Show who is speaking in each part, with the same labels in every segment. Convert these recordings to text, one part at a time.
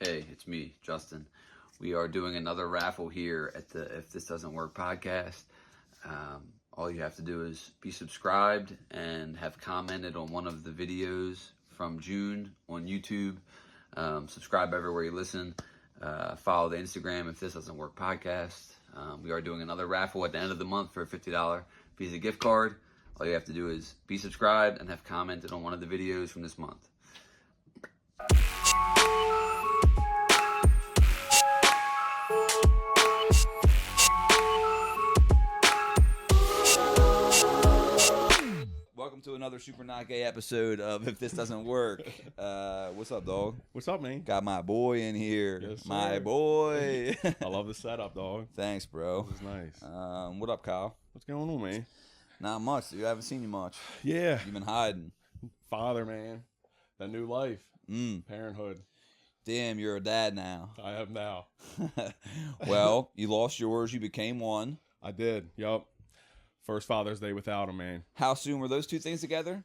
Speaker 1: Hey, it's me, Justin. We are doing another raffle here at the If This Doesn't Work podcast. All you have to do is be subscribed and have commented on one of the videos from June on YouTube. Subscribe everywhere you listen. Follow the Instagram If This Doesn't Work podcast. We are doing another raffle at the end of the month for a $50 Visa gift card. All you have to do is be subscribed and have commented on one of the videos from this month. Welcome to another super not gay episode of If This Doesn't Work. What's up, dog?
Speaker 2: What's up, man?
Speaker 1: Got my boy in here.
Speaker 2: Yes, sir.
Speaker 1: My boy.
Speaker 2: I love the setup, dog.
Speaker 1: Thanks, bro.
Speaker 2: This is nice.
Speaker 1: What up, Kyle?
Speaker 2: What's going on, man?
Speaker 1: Not much, dude. I haven't seen you much.
Speaker 2: Yeah.
Speaker 1: You've been hiding.
Speaker 2: Father, man. That new life. Parenthood.
Speaker 1: Damn, you're a dad now.
Speaker 2: I have now.
Speaker 1: Well, you lost yours. You became one.
Speaker 2: I did. Yup. First Father's Day without him, man.
Speaker 1: How soon were those two things together?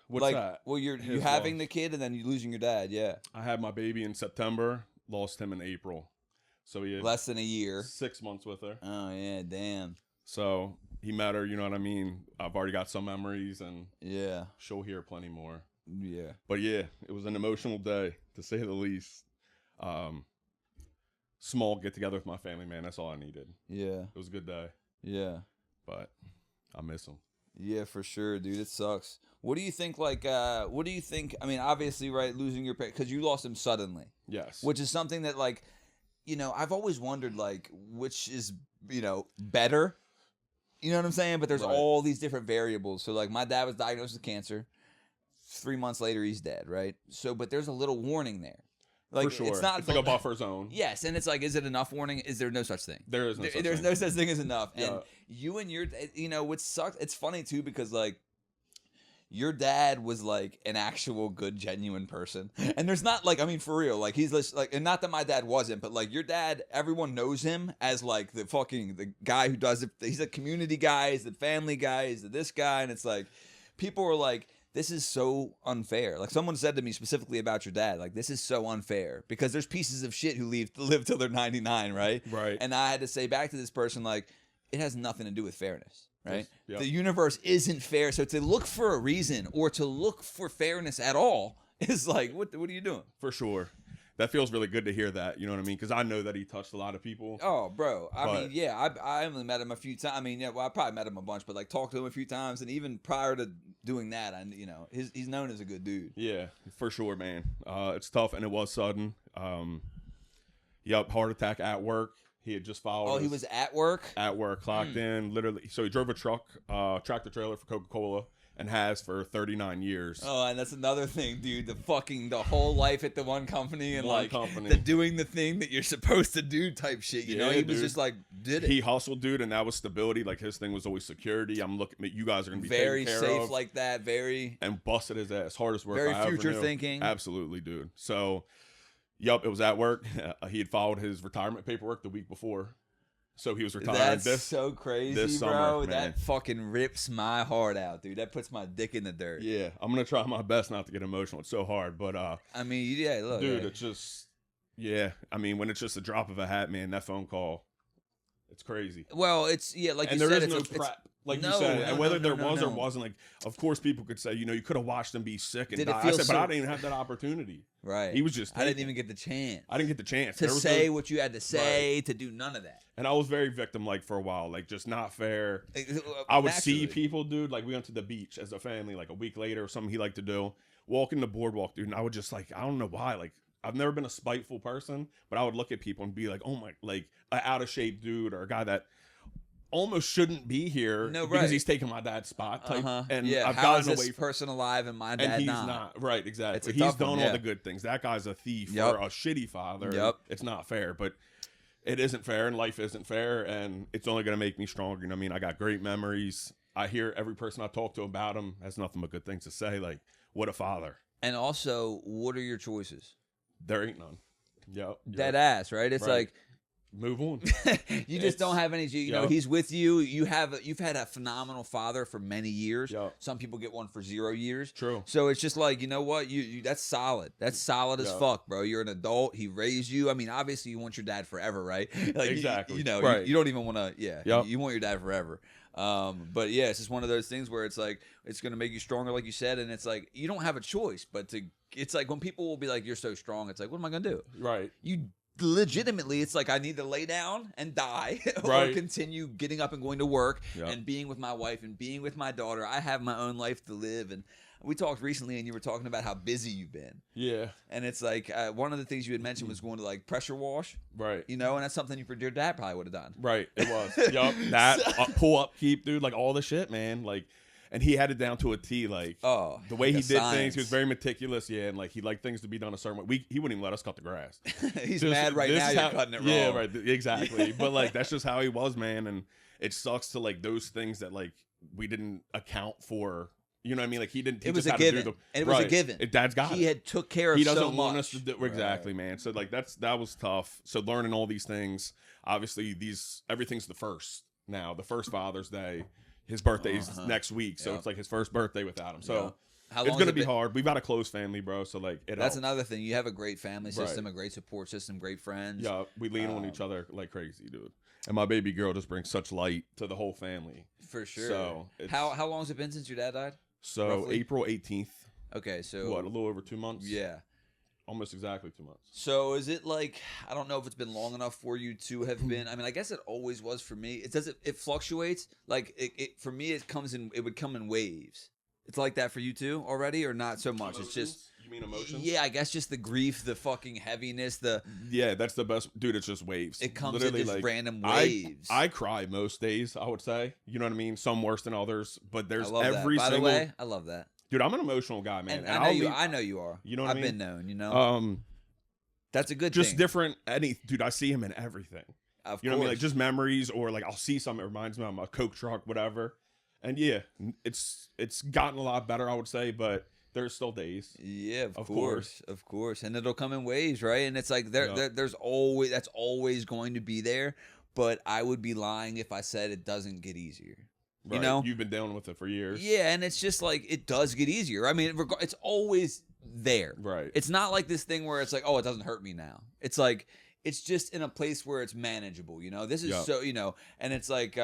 Speaker 2: What's that?
Speaker 1: Well, you
Speaker 2: His
Speaker 1: having
Speaker 2: loss.
Speaker 1: the kid and then you losing your dad. Yeah.
Speaker 2: I had my baby in September. Lost him in April. So he had
Speaker 1: Less than a year.
Speaker 2: 6 months with her.
Speaker 1: Oh, yeah. Damn.
Speaker 2: So he met her, you know what I mean? I've already got some memories and
Speaker 1: Yeah.
Speaker 2: she'll hear plenty more.
Speaker 1: Yeah.
Speaker 2: But yeah, it was an emotional day, to say the least. Small get together with my family, man. That's all I needed.
Speaker 1: Yeah.
Speaker 2: It was a good day,
Speaker 1: Yeah.
Speaker 2: but I miss him.
Speaker 1: Yeah, for sure, dude. It sucks. What do you think, what do you think? I mean, obviously, right, losing your parent, because you lost him suddenly,
Speaker 2: Yes.
Speaker 1: which is something that, I've always wondered, which is, better. You know what I'm saying? But there's
Speaker 2: Right.
Speaker 1: all these different variables. So, my dad was diagnosed with cancer. 3 months later, he's dead, right? So, but there's a little warning there.
Speaker 2: For sure.
Speaker 1: It's not
Speaker 2: like a buffer zone.
Speaker 1: Yes, and it's is it enough warning? Is there no such thing?
Speaker 2: There is no such
Speaker 1: There's
Speaker 2: thing.
Speaker 1: no such thing as enough.
Speaker 2: Yeah.
Speaker 1: And you and your, what sucks, it's funny too, because your dad was an actual good, genuine person. And there's not for real, he's just and not that my dad wasn't, but your dad, everyone knows him as the guy who does it. He's a community guy, he's the family guy, he's this guy. And it's people are this is so unfair. Someone said to me specifically about your dad, this is so unfair because there's pieces of shit who live till they're 99, right?
Speaker 2: Right.
Speaker 1: And I had to say back to this person, it has nothing to do with fairness, right?
Speaker 2: Yep.
Speaker 1: The universe isn't fair. So to look for a reason or to look for fairness at all is what are you doing?
Speaker 2: For sure. That feels really good to hear that. You know what I mean? Because I know that he touched a lot of people.
Speaker 1: Oh, bro. I
Speaker 2: But-
Speaker 1: mean, yeah, I only met him a few times. I mean, yeah, well, I probably met him a bunch, but talked to him a few times. And even prior to doing that, he's known as a good dude.
Speaker 2: Yeah, for sure, man. It's tough, and it was sudden. Heart attack at work. He had just followed.
Speaker 1: Oh, he was at work?
Speaker 2: at work, clocked in, literally. So he drove a truck, tractor trailer for Coca-Cola, and has for 39 years.
Speaker 1: Oh, and that's another thing, dude. The whole life at the one company and
Speaker 2: One company.
Speaker 1: the doing the thing that you're supposed to do type shit. You know,
Speaker 2: Yeah,
Speaker 1: he was
Speaker 2: dude.
Speaker 1: just did it.
Speaker 2: He hustled, dude, and that was stability. His thing was always security. I'm looking at you guys are gonna be
Speaker 1: Very
Speaker 2: taken care
Speaker 1: safe
Speaker 2: of.
Speaker 1: like that. Very.
Speaker 2: And busted his ass. Hardest work
Speaker 1: Very
Speaker 2: I ever
Speaker 1: future
Speaker 2: knew.
Speaker 1: thinking.
Speaker 2: Absolutely, dude. So, it was at work. He had filed his retirement paperwork the week before. So he was retired
Speaker 1: That's so crazy,
Speaker 2: this
Speaker 1: bro.
Speaker 2: summer, man.
Speaker 1: That fucking rips my heart out, dude. That puts my dick in the dirt.
Speaker 2: Yeah, I'm gonna try my best not to get emotional. It's so hard, but
Speaker 1: I mean, yeah, look,
Speaker 2: dude,
Speaker 1: right.
Speaker 2: it's just when it's just a drop of a hat, man, that phone call, it's crazy.
Speaker 1: Well, it's
Speaker 2: And
Speaker 1: you
Speaker 2: there
Speaker 1: said,
Speaker 2: is no
Speaker 1: it's
Speaker 2: prep, like
Speaker 1: no,
Speaker 2: you said,
Speaker 1: no,
Speaker 2: and whether
Speaker 1: no,
Speaker 2: there
Speaker 1: no,
Speaker 2: was
Speaker 1: no.
Speaker 2: or wasn't, of course, people could say, you could have watched him be sick and
Speaker 1: Did it
Speaker 2: die. I
Speaker 1: feel
Speaker 2: said, but
Speaker 1: so-
Speaker 2: I didn't even have that opportunity.
Speaker 1: right.
Speaker 2: He was just.
Speaker 1: I didn't
Speaker 2: taking
Speaker 1: even
Speaker 2: it.
Speaker 1: get the chance
Speaker 2: I didn't get the chance
Speaker 1: to
Speaker 2: There was
Speaker 1: say
Speaker 2: no-
Speaker 1: what you had to say, to do none of that.
Speaker 2: and I was very victim like for a while, just not fair. I would see
Speaker 1: Naturally.
Speaker 2: people, dude. We went to the beach as a family, a week later or something. He liked to do walking the boardwalk, dude. And I would just I don't know why, I've never been a spiteful person, but I would look at people and be like, oh my, an out of shape dude or a guy that almost shouldn't be here
Speaker 1: No,
Speaker 2: because
Speaker 1: right.
Speaker 2: he's taking my dad's spot type. And
Speaker 1: yeah,
Speaker 2: I've
Speaker 1: how is
Speaker 2: gotten
Speaker 1: this
Speaker 2: away from.
Speaker 1: person alive and my dad
Speaker 2: And he's
Speaker 1: not?
Speaker 2: not right, exactly.
Speaker 1: It's a
Speaker 2: He's
Speaker 1: tough
Speaker 2: done
Speaker 1: one,
Speaker 2: all
Speaker 1: yeah.
Speaker 2: the good things. That guy's a thief
Speaker 1: Yep.
Speaker 2: or a shitty father.
Speaker 1: Yep.
Speaker 2: It's not fair, but it isn't fair, and life isn't fair, and it's only going to make me stronger. You know what I mean? I got great memories. I hear every person I talk to about him has nothing but good things to say. What a father.
Speaker 1: And also, what are your choices?
Speaker 2: There ain't none. Yep.
Speaker 1: Dead ass, right? It's
Speaker 2: Right. move on.
Speaker 1: You just don't have any. You know, he's with you. You've had a phenomenal father for many years.
Speaker 2: Yep.
Speaker 1: Some people get one for 0 years.
Speaker 2: True.
Speaker 1: So it's just like, you know what? You that's solid. That's solid as fuck, bro. You're an adult. He raised you. I mean, obviously, you want your dad forever, right? Like,
Speaker 2: exactly.
Speaker 1: You know,
Speaker 2: right.
Speaker 1: you don't even want to. Yeah.
Speaker 2: Yep.
Speaker 1: You want your dad forever. But yeah, it's just one of those things where it's like it's gonna make you stronger, like you said, and it's like you don't have a choice, but it's like when people will be like, "You're so strong," it's like, what am I gonna do?
Speaker 2: Right.
Speaker 1: You legitimately, it's like I need to lay down and die or continue getting up and going to work and being with my wife and being with my daughter. I have my own life to live. And we talked recently and you were talking about how busy you've been.
Speaker 2: Yeah.
Speaker 1: And it's like one of the things you had mentioned was going to like pressure wash.
Speaker 2: Right.
Speaker 1: You know, and that's something your dad probably would have done.
Speaker 2: Right. It was. Yup. That pull up, keep, dude, like all the shit, man. Like, and he had it down to a T, like the way he did things. He was very meticulous, and like he liked things to be done a certain way. He wouldn't even let us cut the grass.
Speaker 1: He's mad right now. You're cutting it wrong.
Speaker 2: Yeah, right, exactly. But like that's just how he was, man. And it sucks to like those things that like we didn't account for. You know what I mean? Like he didn't. Teach
Speaker 1: it was
Speaker 2: us
Speaker 1: a
Speaker 2: how
Speaker 1: given.
Speaker 2: To do
Speaker 1: And it was a given.
Speaker 2: Dad's got
Speaker 1: He
Speaker 2: it.
Speaker 1: had took care of.
Speaker 2: He doesn't
Speaker 1: so
Speaker 2: want
Speaker 1: much.
Speaker 2: us to do exactly, man. So like that was tough. So learning all these things, obviously everything's the first now. The first Father's Day. His birthday's next week, so it's like his first birthday without him. So it's gonna be hard. We've got a close family, bro. So like
Speaker 1: that's
Speaker 2: helps.
Speaker 1: another thing. You have a great family system, a great support system, great friends.
Speaker 2: Yeah, we lean on each other like crazy, dude. And my baby girl just brings such light to the whole family.
Speaker 1: For sure.
Speaker 2: So
Speaker 1: how long has it been since your dad died?
Speaker 2: So roughly? April 18th.
Speaker 1: Okay, so
Speaker 2: what, a little over 2 months?
Speaker 1: Yeah.
Speaker 2: Almost exactly 2 months.
Speaker 1: So is it like, I don't know if it's been long enough for you to have been, I mean, I guess it always was for me. It fluctuates. Like for me, it would come in waves. It's like that for you too already, or not so much?
Speaker 2: Emotions?
Speaker 1: It's just,
Speaker 2: you mean emotions?
Speaker 1: Yeah, I guess just the grief, the fucking heaviness,
Speaker 2: yeah, that's the best, dude. It's just waves.
Speaker 1: It comes
Speaker 2: literally
Speaker 1: in just
Speaker 2: like,
Speaker 1: random waves.
Speaker 2: I cry most days, I would say. You know what I mean? Some worse than others, but there's every
Speaker 1: By
Speaker 2: single.
Speaker 1: the way, I love that.
Speaker 2: Dude, I'm an emotional guy, man.
Speaker 1: And I know you are.
Speaker 2: You know what I mean?
Speaker 1: I've been known, you know. That's a good thing.
Speaker 2: Just different. Dude, I see him in everything.
Speaker 1: Of
Speaker 2: you know what I mean? Like just memories, or like I'll see something that reminds me of my Coke truck, whatever. And yeah, it's gotten a lot better, I would say, but there's still days.
Speaker 1: Yeah, of course, and it'll come in waves, right? And it's like there's always that's always going to be there. But I would be lying if I said it doesn't get easier.
Speaker 2: Right.
Speaker 1: You know,
Speaker 2: you've been dealing with it for years.
Speaker 1: Yeah, and it's just like it does get easier. I mean, it's always there.
Speaker 2: Right.
Speaker 1: It's not like this thing where it's like, oh, it doesn't hurt me now. It's like it's just in a place where it's manageable. You know, this is so and it's like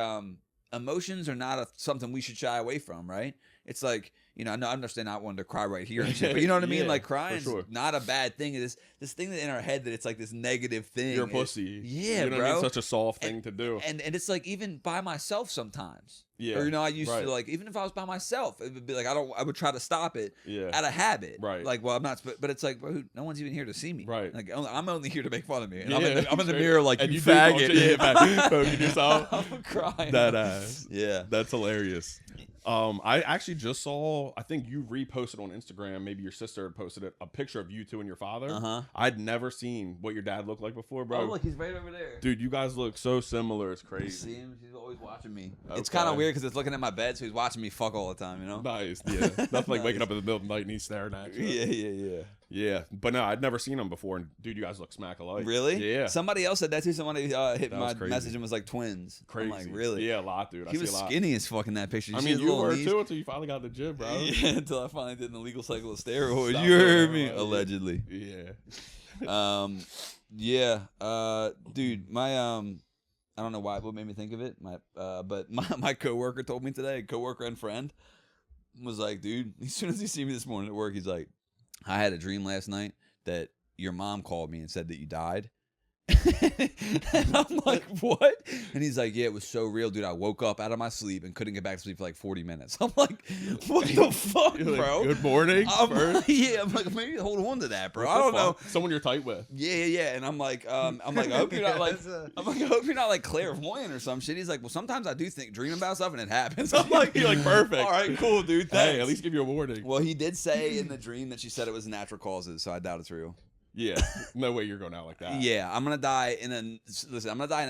Speaker 1: emotions are not something we should shy away from, right? It's like, you know, I understand not wanting to cry right here and shit, but you know what I mean? Like crying's not a bad thing. This thing that in our head that it's like this negative thing.
Speaker 2: You're a pussy.
Speaker 1: Yeah,
Speaker 2: you know
Speaker 1: bro.
Speaker 2: What I mean? Such a soft thing to do.
Speaker 1: And it's like even by myself sometimes.
Speaker 2: Yeah.
Speaker 1: Or, you know, I used to like, even if I was by myself, it would be like, I would try to stop it out of habit.
Speaker 2: Right.
Speaker 1: Like, well, I'm not, but it's like, bro, no one's even here to see me.
Speaker 2: Right.
Speaker 1: Like, I'm only here to make fun of me. And I'm in the mirror like,
Speaker 2: and
Speaker 1: you faggot.
Speaker 2: Poking yourself.
Speaker 1: I'm crying.
Speaker 2: That ass.
Speaker 1: Yeah.
Speaker 2: That's hilarious. I actually just saw, I think you reposted on Instagram, maybe your sister had posted it, a picture of you two and your father. I'd never seen what your dad looked like before, bro.
Speaker 1: Oh, look, he's right over there.
Speaker 2: Dude, you guys look so similar. It's crazy.
Speaker 1: You see him? He's always watching me. Okay. It's kind of weird because it's looking at my bed, so he's watching me fuck all the time, you know?
Speaker 2: Nice, yeah. Nothing like waking up in the middle of the night and he's staring at you. Yeah, but no, I'd never seen him before, and dude, you guys look smack alike.
Speaker 1: Really?
Speaker 2: Yeah.
Speaker 1: Somebody else said that too. Somebody hit my message and was like twins.
Speaker 2: Crazy.
Speaker 1: I'm like, really?
Speaker 2: Yeah, a lot, dude.
Speaker 1: He was skinny as fuck in that picture.
Speaker 2: I mean, you were too until you finally got the gym, bro.
Speaker 1: Yeah, until I finally did an illegal cycle of steroids. You heard me? Allegedly.
Speaker 2: Yeah.
Speaker 1: Dude, my I don't know what made me think of it. But my coworker told me today, coworker and friend, was like, dude, as soon as he see me this morning at work, he's like, I had a dream last night that your mom called me and said that you died. And I'm like, what? And he's like, yeah, it was so real, dude. I woke up out of my sleep and couldn't get back to sleep for like 40 minutes. I'm like, what the fuck,
Speaker 2: You're
Speaker 1: bro?
Speaker 2: Like, good morning.
Speaker 1: Yeah, I'm like, maybe hold on to that, bro. I don't know.
Speaker 2: Someone you're tight with.
Speaker 1: Yeah. And I'm like, I hope you're not like, I hope you're not like clairvoyant or some shit. He's like, well, sometimes I do dream about stuff and it happens. I'm like,
Speaker 2: you're like, perfect.
Speaker 1: All right, cool, dude. Thanks.
Speaker 2: Hey, at least give you a warning.
Speaker 1: Well, he did say in the dream that she said it was natural causes, so I doubt it's real.
Speaker 2: Yeah, no way you're going out like that.
Speaker 1: Yeah, I'm gonna die in a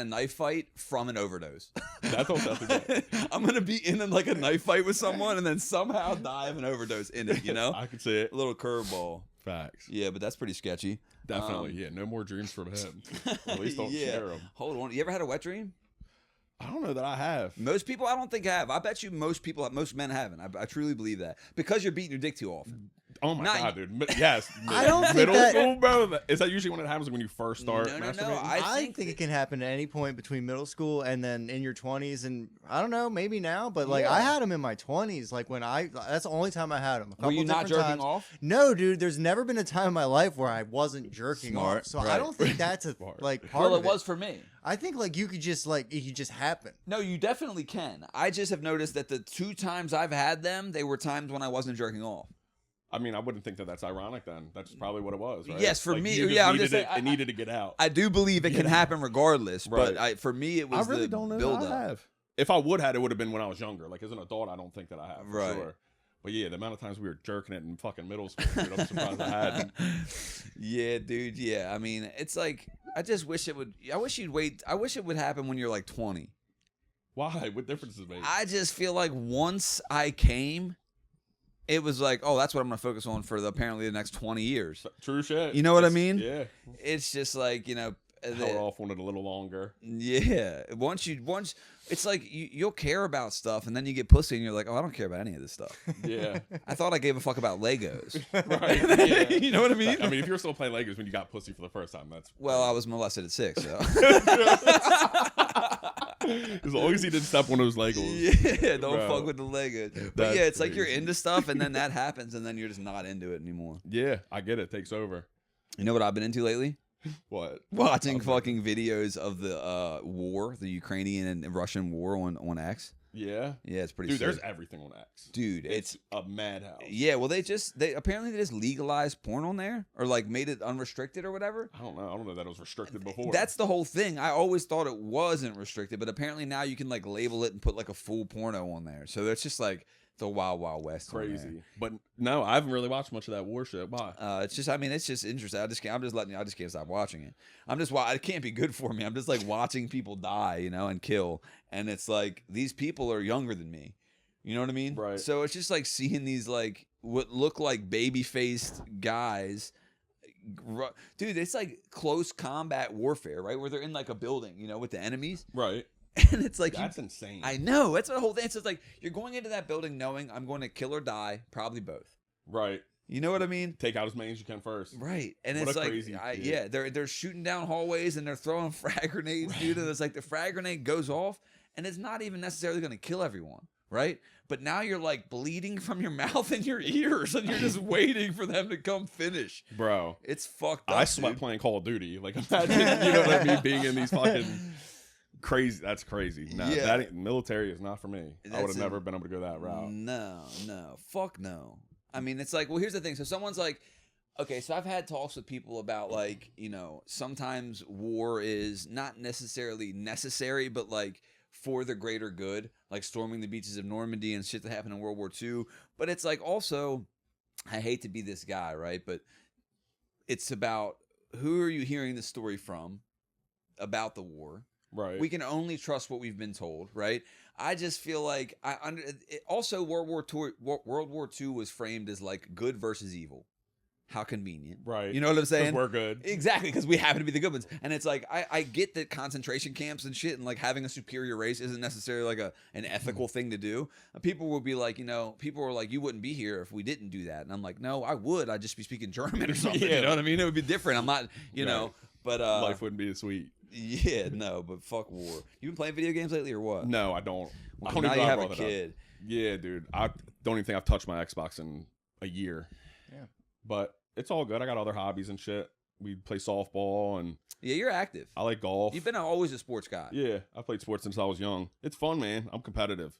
Speaker 1: knife fight from an overdose.
Speaker 2: That's all good.
Speaker 1: I'm gonna be in a knife fight with someone and then somehow die of an overdose in it. You know,
Speaker 2: I could see it.
Speaker 1: A little curveball.
Speaker 2: Facts.
Speaker 1: Yeah, but that's pretty sketchy.
Speaker 2: Definitely. Yeah, no more dreams from him. At least don't
Speaker 1: Yeah.
Speaker 2: share them.
Speaker 1: Hold on. You ever had a wet dream?
Speaker 2: I don't know that I have.
Speaker 1: Most people, I don't think have. I bet you most men haven't. I truly believe that because you're beating your dick too often.
Speaker 2: Oh my
Speaker 1: Not-
Speaker 2: god, dude! Yes,
Speaker 3: I don't think
Speaker 2: middle
Speaker 3: that-
Speaker 2: school, bro. Is that usually when it happens when you first start
Speaker 1: No.
Speaker 2: masturbating?
Speaker 3: I think it can happen at any point between middle school and then in your 20s, and I don't know, maybe now, but like
Speaker 1: Yeah.
Speaker 3: I had them in my 20s. Like that's the only time I had them.
Speaker 1: Were you not jerking off?
Speaker 3: No, dude. There's never been a time in my life where I wasn't jerking
Speaker 1: Smart,
Speaker 3: off. So I
Speaker 1: right.
Speaker 3: don't think that's a
Speaker 2: Smart.
Speaker 3: like part
Speaker 1: Well,
Speaker 3: of
Speaker 1: it was for me.
Speaker 3: I think like you could just like it could just happen.
Speaker 1: No, you definitely can. I just have noticed that the 2 times I've had them, they were times when I wasn't jerking off.
Speaker 2: I mean, I wouldn't think that that's ironic. Then that's probably what it was. Right?
Speaker 1: Yes, for me,
Speaker 2: you
Speaker 1: yeah, I'm
Speaker 2: needed
Speaker 1: just saying,
Speaker 2: it needed to get out.
Speaker 1: I do believe it can happen regardless,
Speaker 2: Right.
Speaker 1: but for me, it was
Speaker 2: I really
Speaker 1: the
Speaker 2: don't know
Speaker 1: build
Speaker 2: that I
Speaker 1: up.
Speaker 2: have. If I would have, it would have been when I was younger. Like as an adult, I don't think that I have. For
Speaker 1: Right.
Speaker 2: Sure. But yeah, the amount of times we were jerking it in fucking middle school, dude, I'm surprised I hadn't.
Speaker 1: Yeah, dude. Yeah, I mean, it's like I just wish it would. I wish you'd wait. I wish it would happen when you're like 20.
Speaker 2: Why? What difference does it make?
Speaker 1: I just feel like once I came, it was like, oh, that's what I'm gonna focus on for apparently the next 20 years.
Speaker 2: True shit.
Speaker 1: You know what I
Speaker 2: It's-
Speaker 1: mean?
Speaker 2: Yeah.
Speaker 1: It's just like
Speaker 2: Held off on it a little longer.
Speaker 1: Yeah. Once it's like you'll care about stuff, and then you get pussy, and you're like, oh, I don't care about any of this stuff.
Speaker 2: Yeah.
Speaker 1: I thought I gave a fuck about Legos.
Speaker 2: Right. Yeah.
Speaker 1: You know what I mean?
Speaker 2: I mean, if you're still playing Legos when you got pussy for the first time, that's
Speaker 1: Well, I was molested at 6, so.
Speaker 2: as long as he didn't step on those Legos.
Speaker 1: Yeah, don't
Speaker 2: Bro.
Speaker 1: fuck with the Legos. But
Speaker 2: That's
Speaker 1: yeah, it's like you're
Speaker 2: crazy.
Speaker 1: into stuff, and then that happens, and then you're just not into it anymore.
Speaker 2: Yeah, I get it. Takes over.
Speaker 1: You know what I've been into lately?
Speaker 2: What?
Speaker 1: Watching
Speaker 2: Okay.
Speaker 1: fucking videos of the war, the Ukrainian and Russian war on X.
Speaker 2: Yeah.
Speaker 1: Yeah, it's pretty
Speaker 2: Dude,
Speaker 1: sick.
Speaker 2: there's everything on X.
Speaker 1: Dude,
Speaker 2: It's a madhouse.
Speaker 1: yeah, well they apparently they just legalized porn on there, or like made it unrestricted or whatever.
Speaker 2: I don't know that it was restricted before.
Speaker 1: That's the whole thing. I always thought it wasn't restricted, but apparently now you can like label it and put like a full porno on there. So it's just like the wild wild west. on there.
Speaker 2: crazy. But no, I haven't really watched much of that war shit. Why?
Speaker 1: It's just, I mean, it's just interesting. I just can't stop watching it. It can't be good for me. I'm just like watching people die, and kill. And it's like, these people are younger than me. You know what I mean?
Speaker 2: Right.
Speaker 1: So it's just like seeing these like, what look like baby-faced guys. Dude, it's like close combat warfare, right? Where they're in like a building, with the enemies.
Speaker 2: Right.
Speaker 1: And it's like,
Speaker 2: That's insane.
Speaker 1: I know. That's the whole thing. It's just like, you're going into that building knowing I'm going to kill or die, probably both.
Speaker 2: Right.
Speaker 1: You know what I mean?
Speaker 2: Take out as many as you can first.
Speaker 1: Right, and
Speaker 2: What
Speaker 1: it's
Speaker 2: a
Speaker 1: like,
Speaker 2: crazy kid.
Speaker 1: yeah, they're shooting down hallways and they're throwing frag grenades, dude. And it's like the frag grenade goes off, and it's not even necessarily going to kill everyone, right? But now you're like bleeding from your mouth and your ears, and you're just waiting for them to come finish.
Speaker 2: Bro.
Speaker 1: It's fucked up.
Speaker 2: I sweat
Speaker 1: dude.
Speaker 2: playing Call of Duty. Like, imagine, you know what I mean, being in these fucking crazy. That's crazy. Nah,
Speaker 1: Yeah.
Speaker 2: military is not for me. I
Speaker 1: That's
Speaker 2: would have never been able to go that route.
Speaker 1: No, fuck no. I mean, it's like, well, here's the thing. So someone's like, okay, so I've had talks with people about like, sometimes war is not necessarily necessary, but like for the greater good, like storming the beaches of Normandy and shit that happened in World War II. But it's like also, I hate to be this guy, right? But it's about who are you hearing the story from about the war?
Speaker 2: Right.
Speaker 1: We can only trust what we've been told, right? I just feel like also World War II was framed as like good versus evil. How convenient,
Speaker 2: Right.
Speaker 1: You know what I'm saying?
Speaker 2: We're good.
Speaker 1: Exactly, because we happen to be the good ones. And it's like I get that concentration camps and shit and like having a superior race isn't necessarily like an ethical thing to do. People will be like, people are like, you wouldn't be here if we didn't do that. And I'm like, no, I would. I'd just be speaking German or something.
Speaker 2: Yeah.
Speaker 1: You know what I mean? It would be different. I'm not,
Speaker 2: Right.
Speaker 1: know. But
Speaker 2: Life wouldn't be as sweet.
Speaker 1: yeah, no, but fuck war. You been playing video games lately or what?
Speaker 2: No, I don't.
Speaker 1: Well,
Speaker 2: I don't
Speaker 1: now
Speaker 2: even
Speaker 1: you
Speaker 2: know I
Speaker 1: have a
Speaker 2: brought that up.
Speaker 1: kid.
Speaker 2: Yeah, dude. I don't even think I've touched my Xbox in a year.
Speaker 3: Yeah.
Speaker 2: But it's all good. I got other hobbies and shit. We play softball and
Speaker 1: Yeah, you're active.
Speaker 2: I like golf.
Speaker 1: You've been always a sports guy.
Speaker 2: Yeah, I played sports since I was young. It's fun, man. I'm competitive.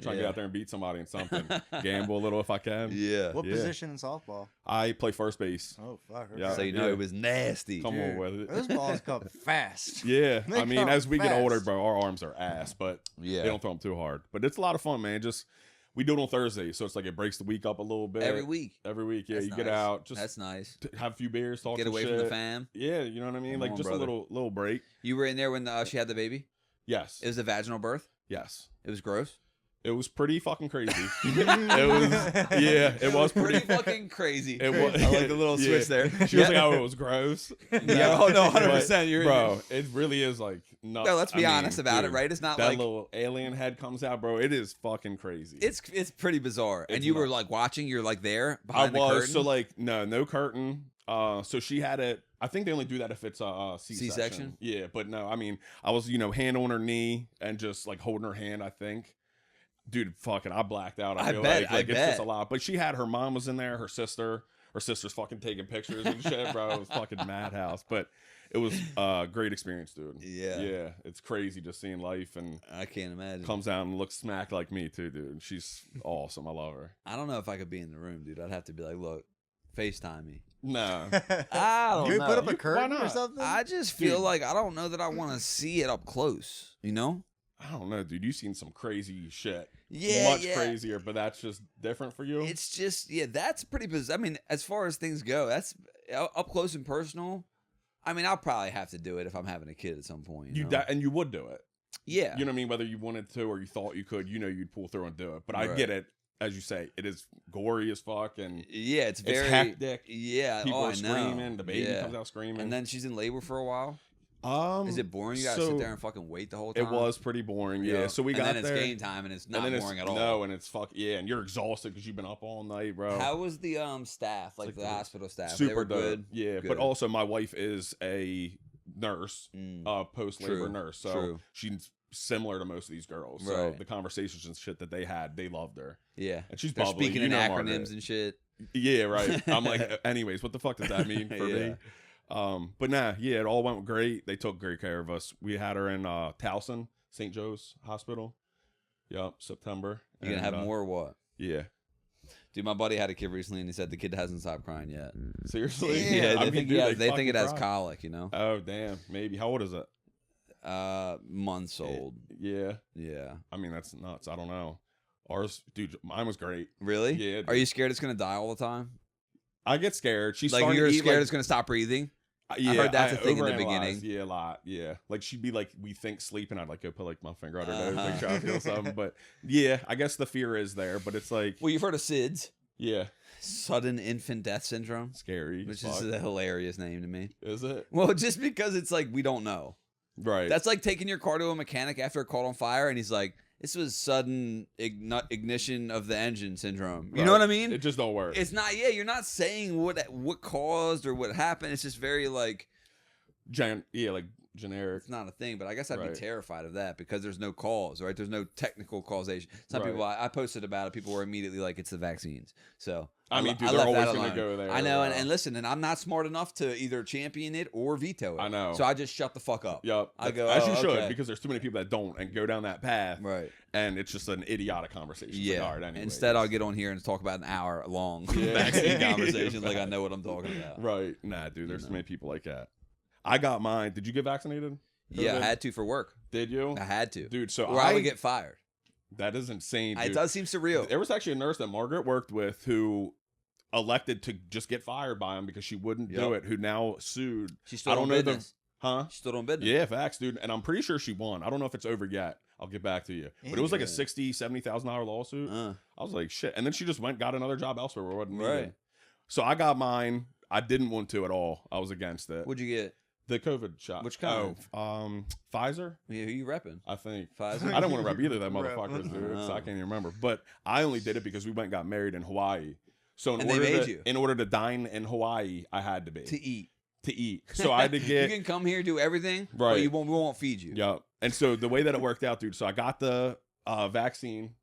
Speaker 2: Trying to
Speaker 1: Yeah.
Speaker 2: get out there and beat somebody in something. Gamble a little if I can.
Speaker 1: Yeah.
Speaker 3: What
Speaker 2: Yeah.
Speaker 3: position in softball?
Speaker 2: I play first base.
Speaker 3: Oh fuck.
Speaker 2: Yeah.
Speaker 3: okay.
Speaker 1: So you know
Speaker 2: Yeah.
Speaker 1: it was nasty.
Speaker 2: Come on with it.
Speaker 3: Those balls come fast.
Speaker 2: Yeah,
Speaker 3: They
Speaker 2: I mean,
Speaker 3: come
Speaker 2: as we get older,
Speaker 3: fast.
Speaker 2: bro, our arms are ass, but
Speaker 1: Yeah.
Speaker 2: they don't throw them too hard. But it's a lot of fun, man. Just we do it on Thursday, so it's like it breaks the week up a little bit.
Speaker 1: Every week.
Speaker 2: Every week, yeah.
Speaker 1: That's
Speaker 2: you get
Speaker 1: nice.
Speaker 2: out, just
Speaker 1: That's nice.
Speaker 2: have a few beers, talk
Speaker 1: Get
Speaker 2: some
Speaker 1: away
Speaker 2: shit.
Speaker 1: from the fam.
Speaker 2: Yeah, you know what I mean.
Speaker 1: Come
Speaker 2: Like
Speaker 1: on,
Speaker 2: just
Speaker 1: brother.
Speaker 2: a little break.
Speaker 1: You were in there when she had the baby.
Speaker 2: Yes,
Speaker 1: It was a vaginal birth.
Speaker 2: yes.
Speaker 1: It was gross.
Speaker 2: It was pretty fucking crazy. It was
Speaker 1: pretty fucking crazy.
Speaker 2: It was.
Speaker 1: I like the little switch there.
Speaker 2: She was like, "Oh, it was gross."
Speaker 1: Yeah, oh no, 100%.
Speaker 2: Bro, it really is like nuts.
Speaker 1: No, let's be honest about it, right? It's not
Speaker 2: that
Speaker 1: like
Speaker 2: little alien head comes out, bro. It is fucking crazy.
Speaker 1: it's pretty bizarre. And
Speaker 2: It's
Speaker 1: you were
Speaker 2: nuts.
Speaker 1: like watching. You're like there
Speaker 2: I
Speaker 1: behind the
Speaker 2: was
Speaker 1: curtain.
Speaker 2: so like no curtain. So she had it. I think they only do that if it's a C-section.
Speaker 1: C-section?
Speaker 2: Yeah, but no, I mean, I was hand on her knee and just like holding her hand. I think, dude, fucking, I blacked out. I feel
Speaker 1: bet,
Speaker 2: like
Speaker 1: I
Speaker 2: it's
Speaker 1: bet.
Speaker 2: just a lot. But she had her mom was in there, her sister. Her sister's fucking taking pictures and shit, bro. It was fucking madhouse, but it was a great experience, dude.
Speaker 1: Yeah.
Speaker 2: It's crazy just seeing life and
Speaker 1: I can't imagine.
Speaker 2: comes out and looks smack like me too, dude. She's awesome. I love her.
Speaker 1: I don't know if I could be in the room, dude. I'd have to be like, look, FaceTime me.
Speaker 2: No,
Speaker 1: I don't
Speaker 3: Can we
Speaker 1: know.
Speaker 3: put up a
Speaker 2: Why
Speaker 3: curtain or
Speaker 2: not?
Speaker 3: something?
Speaker 1: I just feel
Speaker 2: Dude.
Speaker 1: like I don't know that I want to see it up close. You know?
Speaker 2: I don't know, dude. You've seen some crazy shit.
Speaker 1: Yeah,
Speaker 2: Much
Speaker 1: yeah.
Speaker 2: crazier, but that's just different for you.
Speaker 1: It's just that's pretty bizarre. I mean, as far as things go, that's up close and personal. I mean, I'll probably have to do it if I'm having a kid at some point. You know?
Speaker 2: And you would do it.
Speaker 1: Yeah.
Speaker 2: You know what I mean? Whether you wanted to or you thought you could, you'd pull through and do it. But I
Speaker 1: Right.
Speaker 2: get it. As you say, it is gory as fuck and
Speaker 1: Yeah, it's very
Speaker 2: hectic.
Speaker 1: Yeah,
Speaker 2: People
Speaker 1: oh,
Speaker 2: are
Speaker 1: I know.
Speaker 2: screaming. The baby
Speaker 1: Yeah.
Speaker 2: comes out screaming.
Speaker 1: And then she's in labor for a while. Is it boring? You gotta
Speaker 2: so
Speaker 1: sit there and fucking wait the whole time.
Speaker 2: It was pretty boring, yeah. So we
Speaker 1: and
Speaker 2: got
Speaker 1: then it's
Speaker 2: there,
Speaker 1: game time, and it's not
Speaker 2: and then
Speaker 1: boring at all.
Speaker 2: No, and it's and you're exhausted because you've been up all night, bro.
Speaker 1: How was the staff, like
Speaker 2: like
Speaker 1: the
Speaker 2: the-
Speaker 1: hospital staff? They
Speaker 2: Super
Speaker 1: were
Speaker 2: dope.
Speaker 1: good.
Speaker 2: Yeah,
Speaker 1: Good.
Speaker 2: but also my wife is a nurse, post labor
Speaker 1: True.
Speaker 2: nurse, so
Speaker 1: True.
Speaker 2: she's similar to most of these girls. So
Speaker 1: Right.
Speaker 2: the conversations and shit that they had, they loved her,
Speaker 1: Yeah,
Speaker 2: and she's
Speaker 1: they're
Speaker 2: bubbly.
Speaker 1: speaking
Speaker 2: You
Speaker 1: in
Speaker 2: know
Speaker 1: acronyms
Speaker 2: Margaret.
Speaker 1: and shit.
Speaker 2: Yeah, right. I'm like, anyways, what the fuck does that mean for
Speaker 1: Yeah.
Speaker 2: me? But nah, yeah, it all went great. They took great care of us. We had her in Towson, St. Joe's Hospital. Yep, September.
Speaker 1: You gonna have more or what?
Speaker 2: Yeah.
Speaker 1: Dude, my buddy had a kid recently, and he said the kid hasn't stopped crying yet.
Speaker 2: Seriously?
Speaker 1: Yeah,
Speaker 2: I
Speaker 1: they
Speaker 2: mean,
Speaker 1: think
Speaker 2: dude,
Speaker 1: they think it has
Speaker 2: fucking cry.
Speaker 1: colic. You know,
Speaker 2: Oh damn, maybe. How old is it?
Speaker 1: months old.
Speaker 2: Yeah.
Speaker 1: Yeah,
Speaker 2: I mean, that's nuts. I don't know. Ours, dude, mine was great.
Speaker 1: really?
Speaker 2: Yeah,
Speaker 1: Are you scared it's gonna die all the time?
Speaker 2: I get scared. She's
Speaker 1: Like
Speaker 2: starting
Speaker 1: you're
Speaker 2: to eat,
Speaker 1: scared
Speaker 2: like,
Speaker 1: it's gonna stop breathing?
Speaker 2: yeah,
Speaker 1: heard that's a thing in the
Speaker 2: overanalyze.
Speaker 1: beginning.
Speaker 2: Yeah, a lot. Yeah, like she'd be like, "We think sleep," and I'd like go put like my finger on her nose,
Speaker 1: Uh-huh.
Speaker 2: make sure I feel something. But yeah, I guess the fear is there. But it's like,
Speaker 1: Well, you've heard of SIDS,
Speaker 2: yeah,
Speaker 1: sudden infant death syndrome,
Speaker 2: scary.
Speaker 1: which
Speaker 2: as
Speaker 1: is
Speaker 2: fuck.
Speaker 1: a hilarious name to me.
Speaker 2: Is it
Speaker 1: Well, just because it's like we don't know.
Speaker 2: right?
Speaker 1: That's like taking your car to a mechanic after it caught on fire, and he's like, "This was sudden ignition of the engine syndrome." You know
Speaker 2: Right.
Speaker 1: what I mean?
Speaker 2: It just don't work.
Speaker 1: It's not. Yeah, you're not saying what caused or what happened. It's just very like
Speaker 2: like generic.
Speaker 1: it's not a thing. But I guess I'd
Speaker 2: Right.
Speaker 1: be terrified of that because there's no cause, right? There's no technical causation. Some
Speaker 2: Right.
Speaker 1: people I posted about it. People were immediately like, "It's the vaccines." So
Speaker 2: I mean, dude,
Speaker 1: I
Speaker 2: they're
Speaker 1: left
Speaker 2: always
Speaker 1: that
Speaker 2: gonna
Speaker 1: alone.
Speaker 2: go there.
Speaker 1: I know, and listen, and I'm not smart enough to either champion it or veto it.
Speaker 2: I know.
Speaker 1: So I just shut the fuck up.
Speaker 2: Yep.
Speaker 1: I go,
Speaker 2: as
Speaker 1: "Oh,
Speaker 2: you should,
Speaker 1: okay."
Speaker 2: because there's too many people that don't and go down that path,
Speaker 1: Right.
Speaker 2: and it's just an idiotic conversation. It's
Speaker 1: Yeah.
Speaker 2: like, all right, anyways.
Speaker 1: Instead, I'll get on here and talk about an hour long
Speaker 2: Yeah.
Speaker 1: vaccine conversations like I know what I'm talking about.
Speaker 2: Right. Nah, dude, there's
Speaker 1: You
Speaker 2: too
Speaker 1: know.
Speaker 2: many people like that. I got mine. Did you get vaccinated?
Speaker 1: Yeah, I
Speaker 2: COVID?
Speaker 1: had to for work.
Speaker 2: Did you?
Speaker 1: I had to.
Speaker 2: Dude, so
Speaker 1: Or I would get fired.
Speaker 2: that is insane, dude.
Speaker 1: It does seem surreal.
Speaker 2: There was actually a nurse that Margaret worked with who elected to just get fired by him because she wouldn't do
Speaker 1: Yep.
Speaker 2: it, who now sued.
Speaker 1: She stood
Speaker 2: I don't
Speaker 1: on
Speaker 2: know the-
Speaker 1: business.
Speaker 2: Huh?
Speaker 1: She stood on business.
Speaker 2: Yeah, facts, dude. And I'm pretty sure she won. I don't know if it's over yet. I'll get back to you. But it was like a
Speaker 1: Yeah.
Speaker 2: $70,000 lawsuit. I was like, shit. And then she just got another job elsewhere where it wasn't needed.
Speaker 1: Right.
Speaker 2: So I got mine. I didn't want to at all. I was against it.
Speaker 1: What'd you get?
Speaker 2: The COVID shot.
Speaker 1: Which kind?
Speaker 2: Oh, Pfizer,
Speaker 1: Yeah, who you repping?
Speaker 2: I think.
Speaker 1: Pfizer?
Speaker 2: I don't want to rep either of them
Speaker 3: Rep.
Speaker 2: motherfuckers, dude. So
Speaker 1: Oh.
Speaker 2: I can't even remember. But I only did it because we went and got married in Hawaii. So
Speaker 1: And they made you.
Speaker 2: in order to dine in Hawaii, I had to be
Speaker 1: To eat.
Speaker 2: to eat. So I had to
Speaker 1: You
Speaker 2: get
Speaker 1: can come here, do everything, but
Speaker 2: Right.
Speaker 1: we won't feed you.
Speaker 2: yeah. And so the way that it worked out, dude. So I got the vaccine,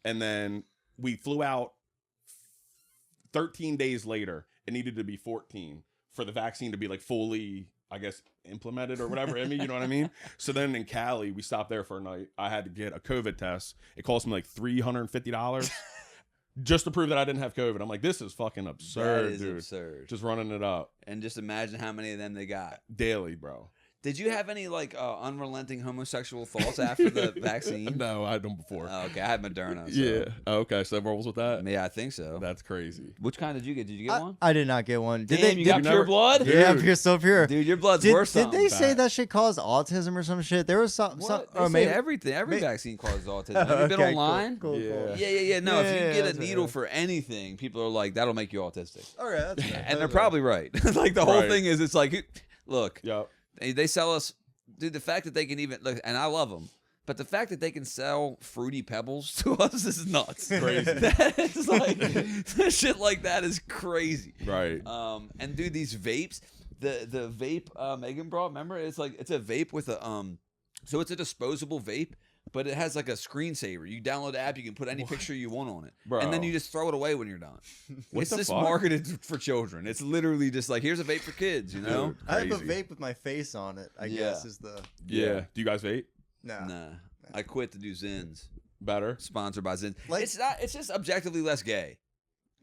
Speaker 2: and then we flew out 13 days later. It needed to be 14 for the vaccine to be like fully, I guess, implemented or whatever. I mean, you know what I mean? So then in Cali, we stopped there for a night. I had to get a COVID test. It cost me like $350 just to prove that I didn't have COVID. I'm like, this is fucking absurd,
Speaker 1: That is
Speaker 2: dude.
Speaker 1: absurd.
Speaker 2: Just running it up
Speaker 1: And just imagine how many of them they got.
Speaker 2: daily, bro.
Speaker 1: Did you have any like unrelenting homosexual thoughts after the vaccine?
Speaker 2: No, I had them before.
Speaker 1: Oh, okay, I had Moderna. So.
Speaker 2: Yeah. Okay, so rolls with that.
Speaker 1: Yeah, I think so.
Speaker 2: That's crazy.
Speaker 1: Which kind did you get? Did you get one?
Speaker 3: I did not get one. Did
Speaker 1: Damn, you got pure blood?
Speaker 3: Yeah,
Speaker 2: Dude.
Speaker 3: pure, so pure.
Speaker 1: Dude, your blood's
Speaker 3: Did,
Speaker 1: worse.
Speaker 3: did they say
Speaker 2: bad.
Speaker 3: that shit caused autism or some shit? There was some,
Speaker 1: They
Speaker 3: or
Speaker 1: say
Speaker 3: maybe
Speaker 1: everything. Every
Speaker 3: may-
Speaker 1: vaccine causes autism. Have you been
Speaker 3: Okay, cool,
Speaker 1: online?
Speaker 3: Cool,
Speaker 2: Yeah.
Speaker 3: cool.
Speaker 1: Yeah. No,
Speaker 3: Yeah,
Speaker 1: if you
Speaker 3: yeah,
Speaker 1: get a
Speaker 3: that's
Speaker 1: needle
Speaker 3: right.
Speaker 1: for anything, people are like, that'll make you autistic.
Speaker 3: All right, that's fair.
Speaker 1: And
Speaker 3: That's
Speaker 1: they're
Speaker 3: fair.
Speaker 1: probably right. Like the whole
Speaker 2: Right.
Speaker 1: thing is, it's like, look,
Speaker 2: Yep.
Speaker 1: they sell us, dude. The fact that they can even look, and I love them, but the fact that they can sell fruity pebbles to us is nuts.
Speaker 2: Crazy.
Speaker 1: That's like shit like that is crazy.
Speaker 2: Right.
Speaker 1: And dude, these vapes, the vape Megan brought, remember? It's like it's a vape with a so it's a disposable vape. But it has like a screensaver. You download the app, you can put any picture you want on it.
Speaker 2: Bro.
Speaker 1: And then you just throw it away when you're done.
Speaker 2: What
Speaker 1: It's
Speaker 2: the
Speaker 1: just
Speaker 2: fuck?
Speaker 1: marketed for children. It's literally just like, here's a vape for kids, you know?
Speaker 2: Dude,
Speaker 3: I have a
Speaker 2: crazy.
Speaker 3: vape with my face on it. I
Speaker 1: Yeah.
Speaker 3: guess is the
Speaker 2: Yeah. Do you guys vape?
Speaker 3: no.
Speaker 1: Nah. I quit to do Zins.
Speaker 2: Better?
Speaker 1: Sponsored by Zins.
Speaker 3: Like-
Speaker 1: It's just objectively less gay.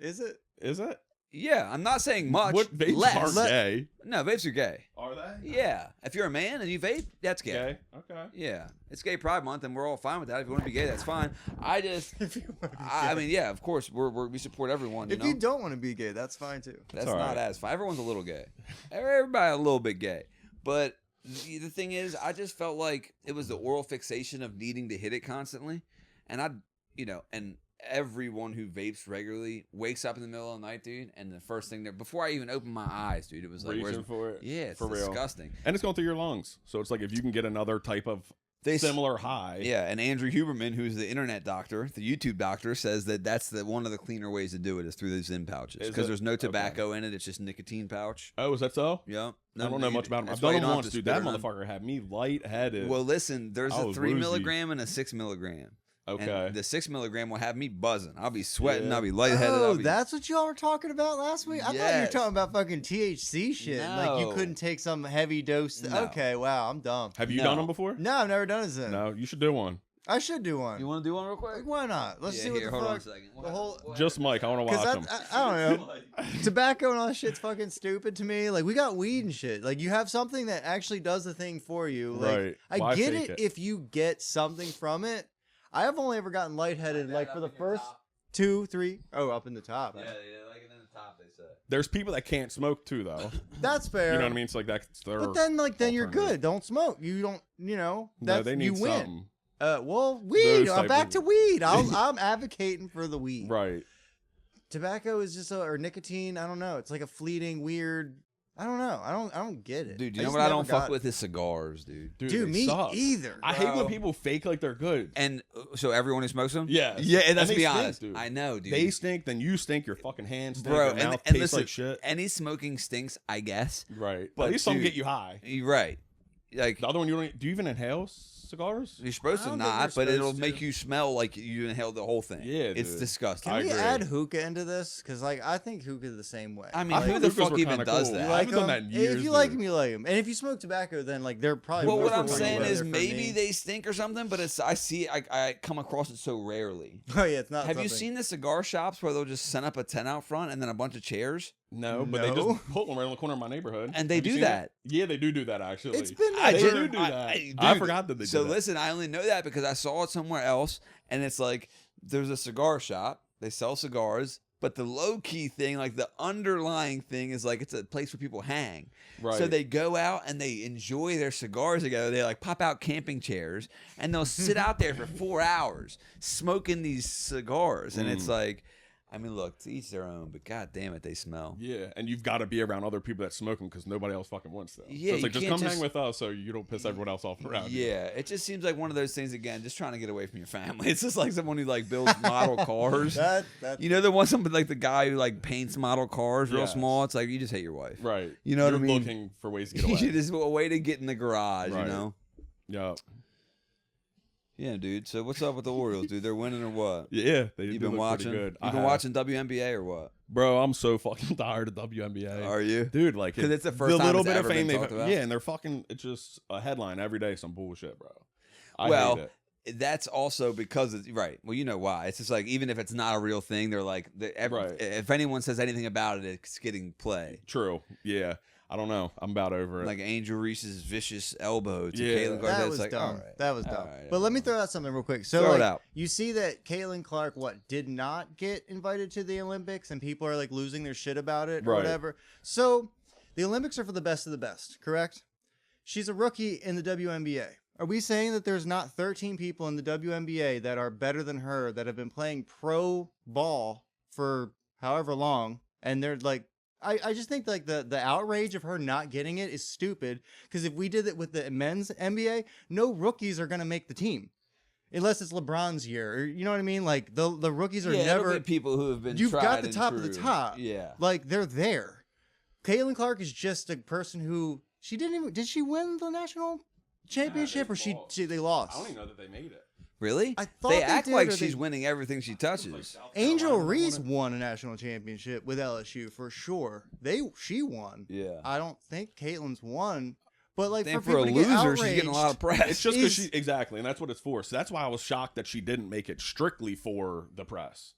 Speaker 3: Is it?
Speaker 2: Is it?
Speaker 1: Yeah, I'm not saying much.
Speaker 2: What vapes
Speaker 1: less.
Speaker 2: are gay?
Speaker 1: No, vapes are gay.
Speaker 2: Are they?
Speaker 1: Yeah. If you're a man and you vape, that's gay.
Speaker 2: Gay. Okay.
Speaker 1: Yeah. It's Gay Pride Month and we're all fine with that. If you want to be gay, that's fine. I just
Speaker 3: If you want to be
Speaker 1: I
Speaker 3: gay.
Speaker 1: mean, yeah, of course, we support everyone.
Speaker 3: if
Speaker 1: know?
Speaker 3: you don't want to be gay, that's fine too.
Speaker 1: That's
Speaker 2: all
Speaker 1: not
Speaker 2: right.
Speaker 1: as fine. Everyone's a little gay. Everybody a little bit gay. But the thing is, I just felt like it was the oral fixation of needing to hit it constantly. And and everyone who vapes regularly wakes up in the middle of the night, dude, and the first thing before I even opened my eyes, dude, it was like,
Speaker 2: Reaching for it.
Speaker 1: yeah, it's
Speaker 2: for real.
Speaker 1: disgusting.
Speaker 2: And it's going through your lungs. So it's like if you can get another type of similar high.
Speaker 1: Yeah, and Andrew Huberman, who's the internet doctor, the YouTube doctor, says that that's one of the cleaner ways to do it is through those Zyn pouches
Speaker 2: Is
Speaker 1: because
Speaker 2: it?
Speaker 1: there's no tobacco in it. It's just nicotine pouch.
Speaker 2: Oh, is that so?
Speaker 1: Yeah.
Speaker 2: I don't know much about them. I've
Speaker 1: that's why
Speaker 2: done
Speaker 1: you
Speaker 2: them
Speaker 1: don't have
Speaker 2: once,
Speaker 1: to
Speaker 2: dude.
Speaker 1: spit
Speaker 2: That
Speaker 1: or none.
Speaker 2: motherfucker had me lightheaded.
Speaker 1: Well, listen, there's
Speaker 2: I
Speaker 1: a
Speaker 2: was
Speaker 1: 3
Speaker 2: woozy.
Speaker 1: milligram and a 6 milligram.
Speaker 2: okay.
Speaker 1: And the 6 milligram will have me buzzing. I'll be sweating.
Speaker 2: Yeah.
Speaker 1: I'll be lightheaded.
Speaker 3: Oh,
Speaker 1: I'll be,
Speaker 3: that's what y'all were talking about last week. I thought you were
Speaker 1: Yes.
Speaker 3: talking about fucking THC shit. Like you
Speaker 1: No.
Speaker 3: couldn't take some heavy dose.
Speaker 1: No.
Speaker 3: Okay, wow, I'm dumb.
Speaker 2: Have you
Speaker 1: No.
Speaker 2: done them before?
Speaker 3: No, I've never done it. Then
Speaker 2: No, you should do one.
Speaker 3: I should do one.
Speaker 1: You want to do one real quick?
Speaker 3: Like, why not? Let's
Speaker 1: yeah,
Speaker 3: see what
Speaker 1: here,
Speaker 3: the
Speaker 1: hold on a
Speaker 3: fuck.
Speaker 1: second.
Speaker 3: The whole
Speaker 2: Just Mike. I want to watch
Speaker 3: because
Speaker 2: them.
Speaker 3: I don't know. Tobacco and all that shit's fucking stupid to me. Like we got weed and shit. Like you have something that actually does the thing for you. Like
Speaker 2: Right.
Speaker 3: I
Speaker 2: Why
Speaker 3: get
Speaker 2: fake
Speaker 3: it
Speaker 2: it?
Speaker 3: if you get something from it. I have only ever gotten lightheaded like for the first 2, 3. Oh, up in the top.
Speaker 1: Yeah, like it in the top, they said.
Speaker 2: There's people that can't smoke too, though.
Speaker 3: That's fair.
Speaker 2: You know what I mean? It's like that's their.
Speaker 3: But then you're
Speaker 2: alternative.
Speaker 3: good. Don't smoke. You don't. You know.
Speaker 2: No,
Speaker 3: That's,
Speaker 2: they need
Speaker 3: you win.
Speaker 2: something.
Speaker 3: Well, weed.
Speaker 2: Those
Speaker 3: I'm
Speaker 2: type
Speaker 3: back
Speaker 2: of-
Speaker 3: to weed. I'm advocating for the weed.
Speaker 2: Right.
Speaker 3: Tobacco is just or nicotine. I don't know. It's like a fleeting, weird. I don't know. I don't get it.
Speaker 1: Dude, you know
Speaker 3: just
Speaker 1: what I
Speaker 3: never
Speaker 1: don't fuck
Speaker 3: got-
Speaker 1: with is cigars, dude.
Speaker 2: Dude,
Speaker 3: Dude,
Speaker 2: they
Speaker 3: me
Speaker 2: suck.
Speaker 3: either.
Speaker 2: I hate when
Speaker 1: Bro.
Speaker 2: people fake like they're good.
Speaker 1: And so everyone who smokes them?
Speaker 2: Yeah.
Speaker 1: Yeah, and let's
Speaker 2: they
Speaker 1: be
Speaker 2: stink,
Speaker 1: honest.
Speaker 2: dude.
Speaker 1: I know, dude.
Speaker 2: They stink, then you stink. Your fucking hands stink.
Speaker 1: Bro,
Speaker 2: your
Speaker 1: and
Speaker 2: mouth
Speaker 1: listen,
Speaker 2: tastes like shit.
Speaker 1: any smoking stinks, I guess.
Speaker 2: Right.
Speaker 1: but
Speaker 2: At least some
Speaker 1: dude-
Speaker 2: get you high.
Speaker 1: You're right. Like,
Speaker 2: The other one, you don't. Do you even inhale cigars?
Speaker 1: you're supposed
Speaker 3: I
Speaker 1: to
Speaker 3: don't think
Speaker 1: not,
Speaker 3: you're
Speaker 1: but it'll
Speaker 3: supposed
Speaker 1: make
Speaker 3: to.
Speaker 1: you smell like you inhaled the whole thing.
Speaker 2: Yeah,
Speaker 1: It's
Speaker 2: dude.
Speaker 1: disgusting.
Speaker 3: Can
Speaker 2: I
Speaker 3: we
Speaker 2: agree.
Speaker 3: add hookah into this? Because like I think hookah the same way.
Speaker 1: I mean,
Speaker 2: I
Speaker 1: who
Speaker 2: think
Speaker 1: the
Speaker 2: hookahs
Speaker 1: fuck
Speaker 2: were
Speaker 1: even
Speaker 2: kinda
Speaker 1: does
Speaker 2: cool.
Speaker 1: that?
Speaker 3: You
Speaker 2: I
Speaker 3: like
Speaker 2: haven't done
Speaker 3: them?
Speaker 2: that in years,
Speaker 3: If you like
Speaker 2: dude.
Speaker 3: them, you like them. And if you smoke tobacco, then like they're probably.
Speaker 1: Well, what
Speaker 3: more
Speaker 1: I'm
Speaker 3: for
Speaker 1: saying
Speaker 3: you
Speaker 1: is
Speaker 3: than for
Speaker 1: maybe
Speaker 3: me.
Speaker 1: they stink or something, but I come across it so rarely.
Speaker 3: Oh yeah, it's not.
Speaker 1: Have you
Speaker 3: something-
Speaker 1: seen the cigar shops where they'll just set up a tent out front and then a bunch of chairs?
Speaker 2: No, but they
Speaker 3: No.
Speaker 2: just put one right in the corner of my neighborhood.
Speaker 1: And they
Speaker 2: Have you
Speaker 1: do
Speaker 2: seen
Speaker 1: that.
Speaker 2: it? Yeah, they do that actually.
Speaker 3: It's been.
Speaker 1: I
Speaker 3: there.
Speaker 2: They
Speaker 1: did-
Speaker 2: do
Speaker 1: I-
Speaker 2: that.
Speaker 1: I-
Speaker 2: I
Speaker 1: dude,
Speaker 2: forgot that they
Speaker 1: So
Speaker 2: do that.
Speaker 1: listen, I only know that because I saw it somewhere else, and it's like there's a cigar shop. They sell cigars, but the low key thing, like the underlying thing, is like it's a place where people hang.
Speaker 2: Right.
Speaker 1: So they go out and they enjoy their cigars together. They like pop out camping chairs and they'll sit out there for 4 hours smoking these cigars, and it's like. I mean, look, to each their own, but god damn it, they smell.
Speaker 2: Yeah, and you've got to be around other people that smoke them because nobody else fucking wants them.
Speaker 1: Yeah,
Speaker 2: so it's
Speaker 1: you
Speaker 2: like just
Speaker 1: can't
Speaker 2: come
Speaker 1: just-
Speaker 2: hang with us so you don't piss everyone else off around. you.
Speaker 1: Yeah, it just seems like one of those things again, just trying to get away from your family. It's just like someone who like builds model cars.
Speaker 3: That
Speaker 1: You know, the one something like the guy who like paints model cars real
Speaker 2: Yes.
Speaker 1: small. It's like you just hate your wife.
Speaker 2: Right.
Speaker 1: You know what I
Speaker 2: You're
Speaker 1: mean?
Speaker 2: looking for ways to get away.
Speaker 1: Just a way to get in the garage.
Speaker 2: Right.
Speaker 1: You know.
Speaker 2: Yeah.
Speaker 1: Yeah, dude. So what's up with the Orioles, dude? They're winning or what?
Speaker 2: Yeah, they
Speaker 1: You
Speaker 2: do
Speaker 1: been
Speaker 2: look
Speaker 1: watching?
Speaker 2: pretty good.
Speaker 1: You been watching WNBA or what?
Speaker 2: Bro, I'm so fucking tired of WNBA.
Speaker 1: Are you?
Speaker 2: Dude, like
Speaker 1: 'Cause it's the first time
Speaker 2: little
Speaker 1: it's
Speaker 2: bit
Speaker 1: ever
Speaker 2: of fame
Speaker 1: been
Speaker 2: they've
Speaker 1: talked about.
Speaker 2: yeah, and they're fucking it's just a headline every day, some bullshit, bro. I
Speaker 1: Well,
Speaker 2: hate it.
Speaker 1: That's also because it's right. Well, you know why? It's just like even if it's not a real thing, they're like
Speaker 2: Right.
Speaker 1: if anyone says anything about it, it's getting play.
Speaker 2: True. Yeah. I don't know. I'm about over it.
Speaker 1: Like Angel Reese's vicious elbow to
Speaker 2: Yeah.
Speaker 1: Caitlin Clark.
Speaker 3: That
Speaker 1: It's
Speaker 3: was
Speaker 1: like,
Speaker 3: dumb.
Speaker 1: all right.
Speaker 3: That was dumb.
Speaker 1: All right,
Speaker 3: But let me throw out something real quick. So
Speaker 1: Throw it
Speaker 3: like,
Speaker 1: out.
Speaker 3: you see that Caitlin Clark did not get invited to the Olympics, and people are like losing their shit about it or
Speaker 2: Right.
Speaker 3: whatever. So the Olympics are for the best of the best, correct? She's a rookie in the WNBA. Are we saying that there's not 13 people in the WNBA that are better than her that have been playing pro ball for however long, and they're like, I just think like the outrage of her not getting it is stupid, because if we did it with the men's NBA, no rookies are gonna make the team unless it's LeBron's year, or you know what I mean. Like the rookies are
Speaker 1: Yeah, it'll
Speaker 3: never.
Speaker 1: be people who have been.
Speaker 3: You've got
Speaker 1: tried
Speaker 3: the
Speaker 1: and
Speaker 3: top of the
Speaker 1: true.
Speaker 3: top.
Speaker 1: Yeah.
Speaker 3: Like they're there. Caitlin Clark is just a person who she didn't even. Did she win the national championship,
Speaker 2: they
Speaker 3: or
Speaker 2: lost.
Speaker 3: they lost?
Speaker 2: I don't even know that they made it.
Speaker 1: Really?
Speaker 3: I thought
Speaker 1: they
Speaker 3: they
Speaker 1: act
Speaker 3: did,
Speaker 1: like
Speaker 3: or
Speaker 1: she's
Speaker 3: they-
Speaker 1: winning everything she touches.
Speaker 3: Angel Reese won a national championship with LSU for sure. She won.
Speaker 1: Yeah.
Speaker 3: I don't think Caitlin's won, but like
Speaker 1: Damn,
Speaker 3: for
Speaker 1: for a
Speaker 3: people to get
Speaker 1: loser, she's getting a lot of
Speaker 3: outraged-
Speaker 1: press.
Speaker 2: It's just because
Speaker 3: Is-
Speaker 2: she exactly, and that's what it's for. So that's why I was shocked that she didn't make it strictly for the press,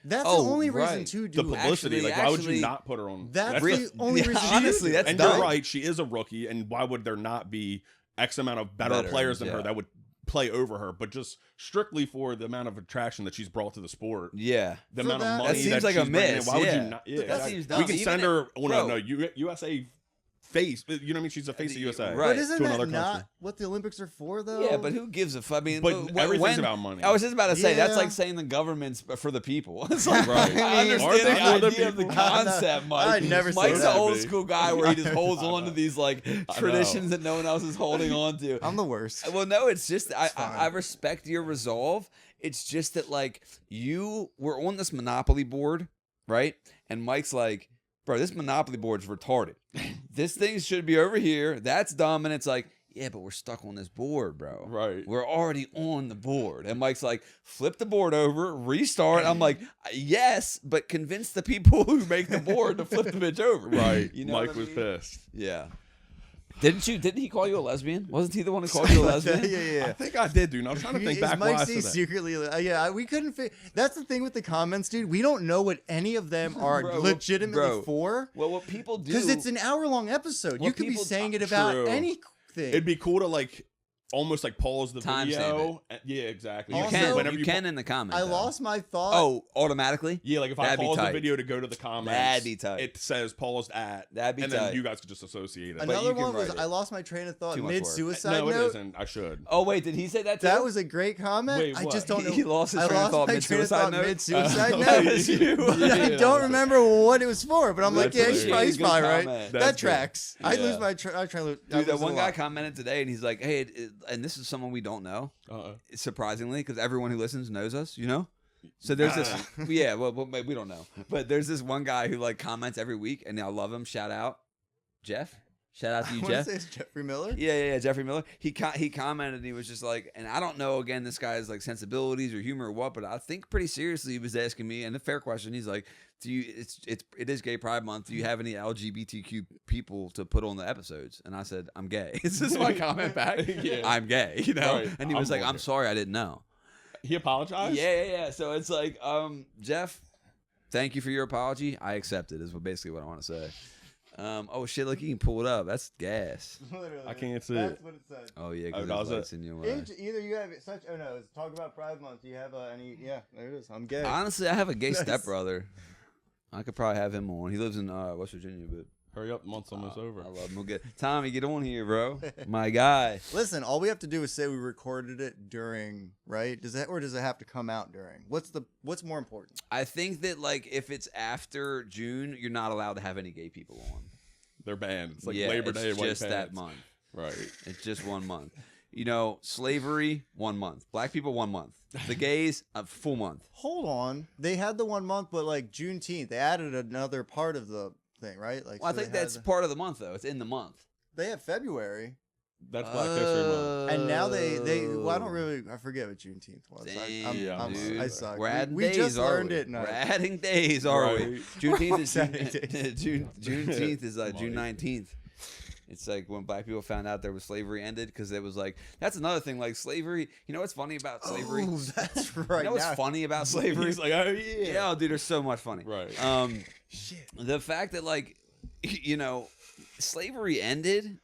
Speaker 3: That's
Speaker 1: Oh,
Speaker 3: the only reason
Speaker 1: right.
Speaker 3: to
Speaker 2: the
Speaker 3: do it.
Speaker 2: publicity.
Speaker 1: Actually-
Speaker 2: Like, why would
Speaker 1: actually-
Speaker 2: you not put her on?
Speaker 3: That's
Speaker 1: Re-
Speaker 3: the only
Speaker 1: Yeah,
Speaker 3: reason.
Speaker 1: honestly,
Speaker 3: to do it.
Speaker 1: that's
Speaker 2: and
Speaker 1: dumb.
Speaker 2: you're right. She is a rookie, and why would there not be X amount of better players than
Speaker 1: yeah.
Speaker 2: her that would play over her? But just strictly for the amount of attraction that she's brought to the sport,
Speaker 1: Yeah.
Speaker 2: the
Speaker 3: For
Speaker 2: amount
Speaker 3: that-
Speaker 2: of money
Speaker 1: That seems like
Speaker 2: she's
Speaker 1: a
Speaker 2: bringing in,
Speaker 1: miss,
Speaker 2: why would
Speaker 1: yeah.
Speaker 2: you not? Yeah,
Speaker 1: That
Speaker 2: exactly.
Speaker 1: seems
Speaker 2: We
Speaker 1: dumb.
Speaker 2: can
Speaker 1: Even
Speaker 2: send
Speaker 1: if-
Speaker 2: her. Well,
Speaker 1: bro.
Speaker 2: USA face. You know what I mean? She's a face of USA.
Speaker 1: Right.
Speaker 3: But isn't
Speaker 2: to
Speaker 3: that
Speaker 2: another
Speaker 3: not
Speaker 2: country.
Speaker 3: what the Olympics are for, though?
Speaker 1: Yeah, but who gives a fuck? I mean,
Speaker 2: But
Speaker 1: when-
Speaker 2: everything's about money.
Speaker 1: I was just about to say that's
Speaker 3: Yeah.
Speaker 1: like saying the government's for the people. It's like,
Speaker 2: Right.
Speaker 1: I
Speaker 3: I mean,
Speaker 1: understand
Speaker 2: Aren't they
Speaker 1: the
Speaker 2: for the
Speaker 1: idea of the
Speaker 2: people?
Speaker 1: concept, Mike.
Speaker 3: I'd never say
Speaker 1: Mike's
Speaker 3: that.
Speaker 1: an old
Speaker 2: Be.
Speaker 1: school guy where he just holds
Speaker 2: I
Speaker 1: on to
Speaker 2: know.
Speaker 1: these like traditions that no one else is holding on to.
Speaker 3: I'm the worst.
Speaker 1: Well, no, it's just I
Speaker 3: fine.
Speaker 1: respect your resolve. It's just that like you were on this Monopoly board, right? And Mike's like, bro, this Monopoly board's retarded. This thing should be over here. That's dumb. And it's like, yeah, but we're stuck on this board, bro.
Speaker 2: Right.
Speaker 1: We're already on the board. And Mike's like, flip the board over, restart. I'm like, yes, but convince the people who make the board to flip the bitch over.
Speaker 2: Right.
Speaker 1: You know
Speaker 2: Mike
Speaker 1: what I
Speaker 2: was
Speaker 1: mean?
Speaker 2: pissed.
Speaker 1: Yeah. Didn't he call you a lesbian? Wasn't he the one who called you a lesbian?
Speaker 3: yeah.
Speaker 2: I think I did, dude. And I was trying to think back why I
Speaker 3: Mike
Speaker 2: said
Speaker 3: C
Speaker 2: that.
Speaker 3: secretly? Yeah, we couldn't. That's the thing with the comments, dude. We don't know what any of them are
Speaker 1: Bro,
Speaker 3: legitimately
Speaker 1: bro.
Speaker 3: for,
Speaker 1: Well, what people do
Speaker 3: because it's an hour-long episode.
Speaker 1: What
Speaker 3: You could be
Speaker 1: people-
Speaker 3: saying it about
Speaker 2: True.
Speaker 3: anything.
Speaker 2: It'd be cool to like almost like pause the
Speaker 1: Timestamp
Speaker 2: video. Yeah, exactly.
Speaker 1: you
Speaker 3: Also-
Speaker 1: can
Speaker 2: whenever
Speaker 1: you can in the comments.
Speaker 3: I
Speaker 1: though.
Speaker 3: lost my thought.
Speaker 1: Oh, automatically?
Speaker 2: Yeah, like if I
Speaker 1: That'd be
Speaker 2: pause the
Speaker 1: tight.
Speaker 2: video to go to the comments,
Speaker 1: That'd be tight.
Speaker 2: It says paused at,
Speaker 1: That'd be
Speaker 2: and
Speaker 1: tight.
Speaker 2: then you guys could just associate it.
Speaker 1: But
Speaker 3: Another
Speaker 1: you can
Speaker 3: one was
Speaker 1: write it.
Speaker 3: I lost my train of thought
Speaker 1: Too much work.
Speaker 3: mid-suicide
Speaker 2: no, it
Speaker 3: note.
Speaker 2: isn't. I should.
Speaker 1: Oh wait, did he say that too?
Speaker 3: That was a great comment.
Speaker 2: Wait,
Speaker 3: I
Speaker 2: what?
Speaker 3: just don't know.
Speaker 1: He lost his
Speaker 3: I
Speaker 1: train of
Speaker 3: lost
Speaker 1: thought
Speaker 3: my train of
Speaker 1: mid-suicide
Speaker 3: thought
Speaker 1: note?
Speaker 3: mid-suicide
Speaker 2: Oh,
Speaker 3: note.
Speaker 1: that was you.
Speaker 3: I
Speaker 2: Yeah.
Speaker 3: don't remember what it was for, but I'm like,
Speaker 2: That's
Speaker 3: yeah,
Speaker 2: hilarious.
Speaker 3: he's probably right.
Speaker 1: Comment.
Speaker 3: That
Speaker 2: That's good.
Speaker 3: tracks. I
Speaker 1: Yeah.
Speaker 3: lose my train. I try to lose. I
Speaker 1: Dude, that
Speaker 3: lose it
Speaker 1: one
Speaker 3: a
Speaker 1: guy
Speaker 3: lot.
Speaker 1: commented today, and he's like, "Hey, and this is someone we don't know, surprisingly, because everyone who listens knows us, you know." So there's this, yeah, well, we don't know, but there's this one guy who like comments every week, and I love him. Shout out, Jeff. Shout out to
Speaker 3: I
Speaker 1: you,
Speaker 3: want to
Speaker 1: Jeff.
Speaker 3: say it's Jeffrey Miller.
Speaker 1: Yeah, Jeffrey Miller. He commented, and he was just like, and I don't know again this guy's like sensibilities or humor or what, but I think pretty seriously he was asking me, and a fair question. He's like, it is Gay Pride Month. Do you have any LGBTQ people to put on the episodes? And I said, I'm gay. This is my comment back.
Speaker 2: Yeah.
Speaker 1: I'm gay, you know.
Speaker 2: Right.
Speaker 1: And he was
Speaker 2: I'm
Speaker 1: like, I'm
Speaker 2: gay.
Speaker 1: sorry, I didn't know.
Speaker 2: He apologized.
Speaker 1: Yeah. So it's like, Jeff, thank you for your apology. I accept it. Is basically what I want to say. Oh shit! Look, you can pull it up. That's gas.
Speaker 3: Literally,
Speaker 2: I can't see
Speaker 3: That's
Speaker 2: it.
Speaker 3: what it said.
Speaker 1: Oh yeah,
Speaker 2: Oh,
Speaker 1: because
Speaker 2: does
Speaker 1: it's
Speaker 2: it?
Speaker 1: lights in your way.
Speaker 3: Either you have such. Oh no, it's talk about Pride Month. Do you have any? Yeah, there it is. I'm gay.
Speaker 1: Honestly, I have a gay
Speaker 3: Nice.
Speaker 1: stepbrother. I could probably have him on. He lives in West Virginia, but
Speaker 2: Hurry up, the month's almost over.
Speaker 1: I love him. We'll get Tommy, get on here, bro. My guy.
Speaker 3: Listen, all we have to do is say we recorded it during, right? Does it have to come out during? What's more important?
Speaker 1: I think that like if it's after June, you're not allowed to have any gay people on.
Speaker 2: They're banned. It's like
Speaker 1: yeah,
Speaker 2: Labor
Speaker 1: it's
Speaker 2: Day, white
Speaker 1: just that
Speaker 2: pants.
Speaker 1: month.
Speaker 2: Right.
Speaker 1: It's just 1 month. You know, slavery 1 month. Black people 1 month. The gays a full month.
Speaker 3: Hold on, they had the 1 month, but like Juneteenth, they added another part of the thing, right? Like,
Speaker 1: Well, I
Speaker 3: so
Speaker 1: think
Speaker 3: they had
Speaker 1: that's part of the month though. It's in the month.
Speaker 3: they have February,
Speaker 2: That's Black History Month.
Speaker 3: and now they. Well, I forget what Juneteenth was.
Speaker 1: Damn,
Speaker 2: dude.
Speaker 3: I suck.
Speaker 1: We're adding
Speaker 3: we
Speaker 1: days,
Speaker 3: just
Speaker 1: are
Speaker 3: learned
Speaker 1: we?
Speaker 3: it.
Speaker 1: We're adding days, are we?
Speaker 2: Right.
Speaker 1: Juneteenth is
Speaker 3: Adding days.
Speaker 1: Juneteenth is June
Speaker 2: Money.
Speaker 1: 19th. It's like when black people found out there was slavery ended because it was like that's another thing like slavery. You know what's funny about slavery?
Speaker 3: Oh, that's right.
Speaker 1: You know what's
Speaker 3: now-
Speaker 1: funny about slavery?
Speaker 2: He's like, oh yeah.
Speaker 1: Yeah, oh, dude, there's so much funny.
Speaker 2: Right.
Speaker 3: Shit.
Speaker 1: The fact that like you know slavery ended,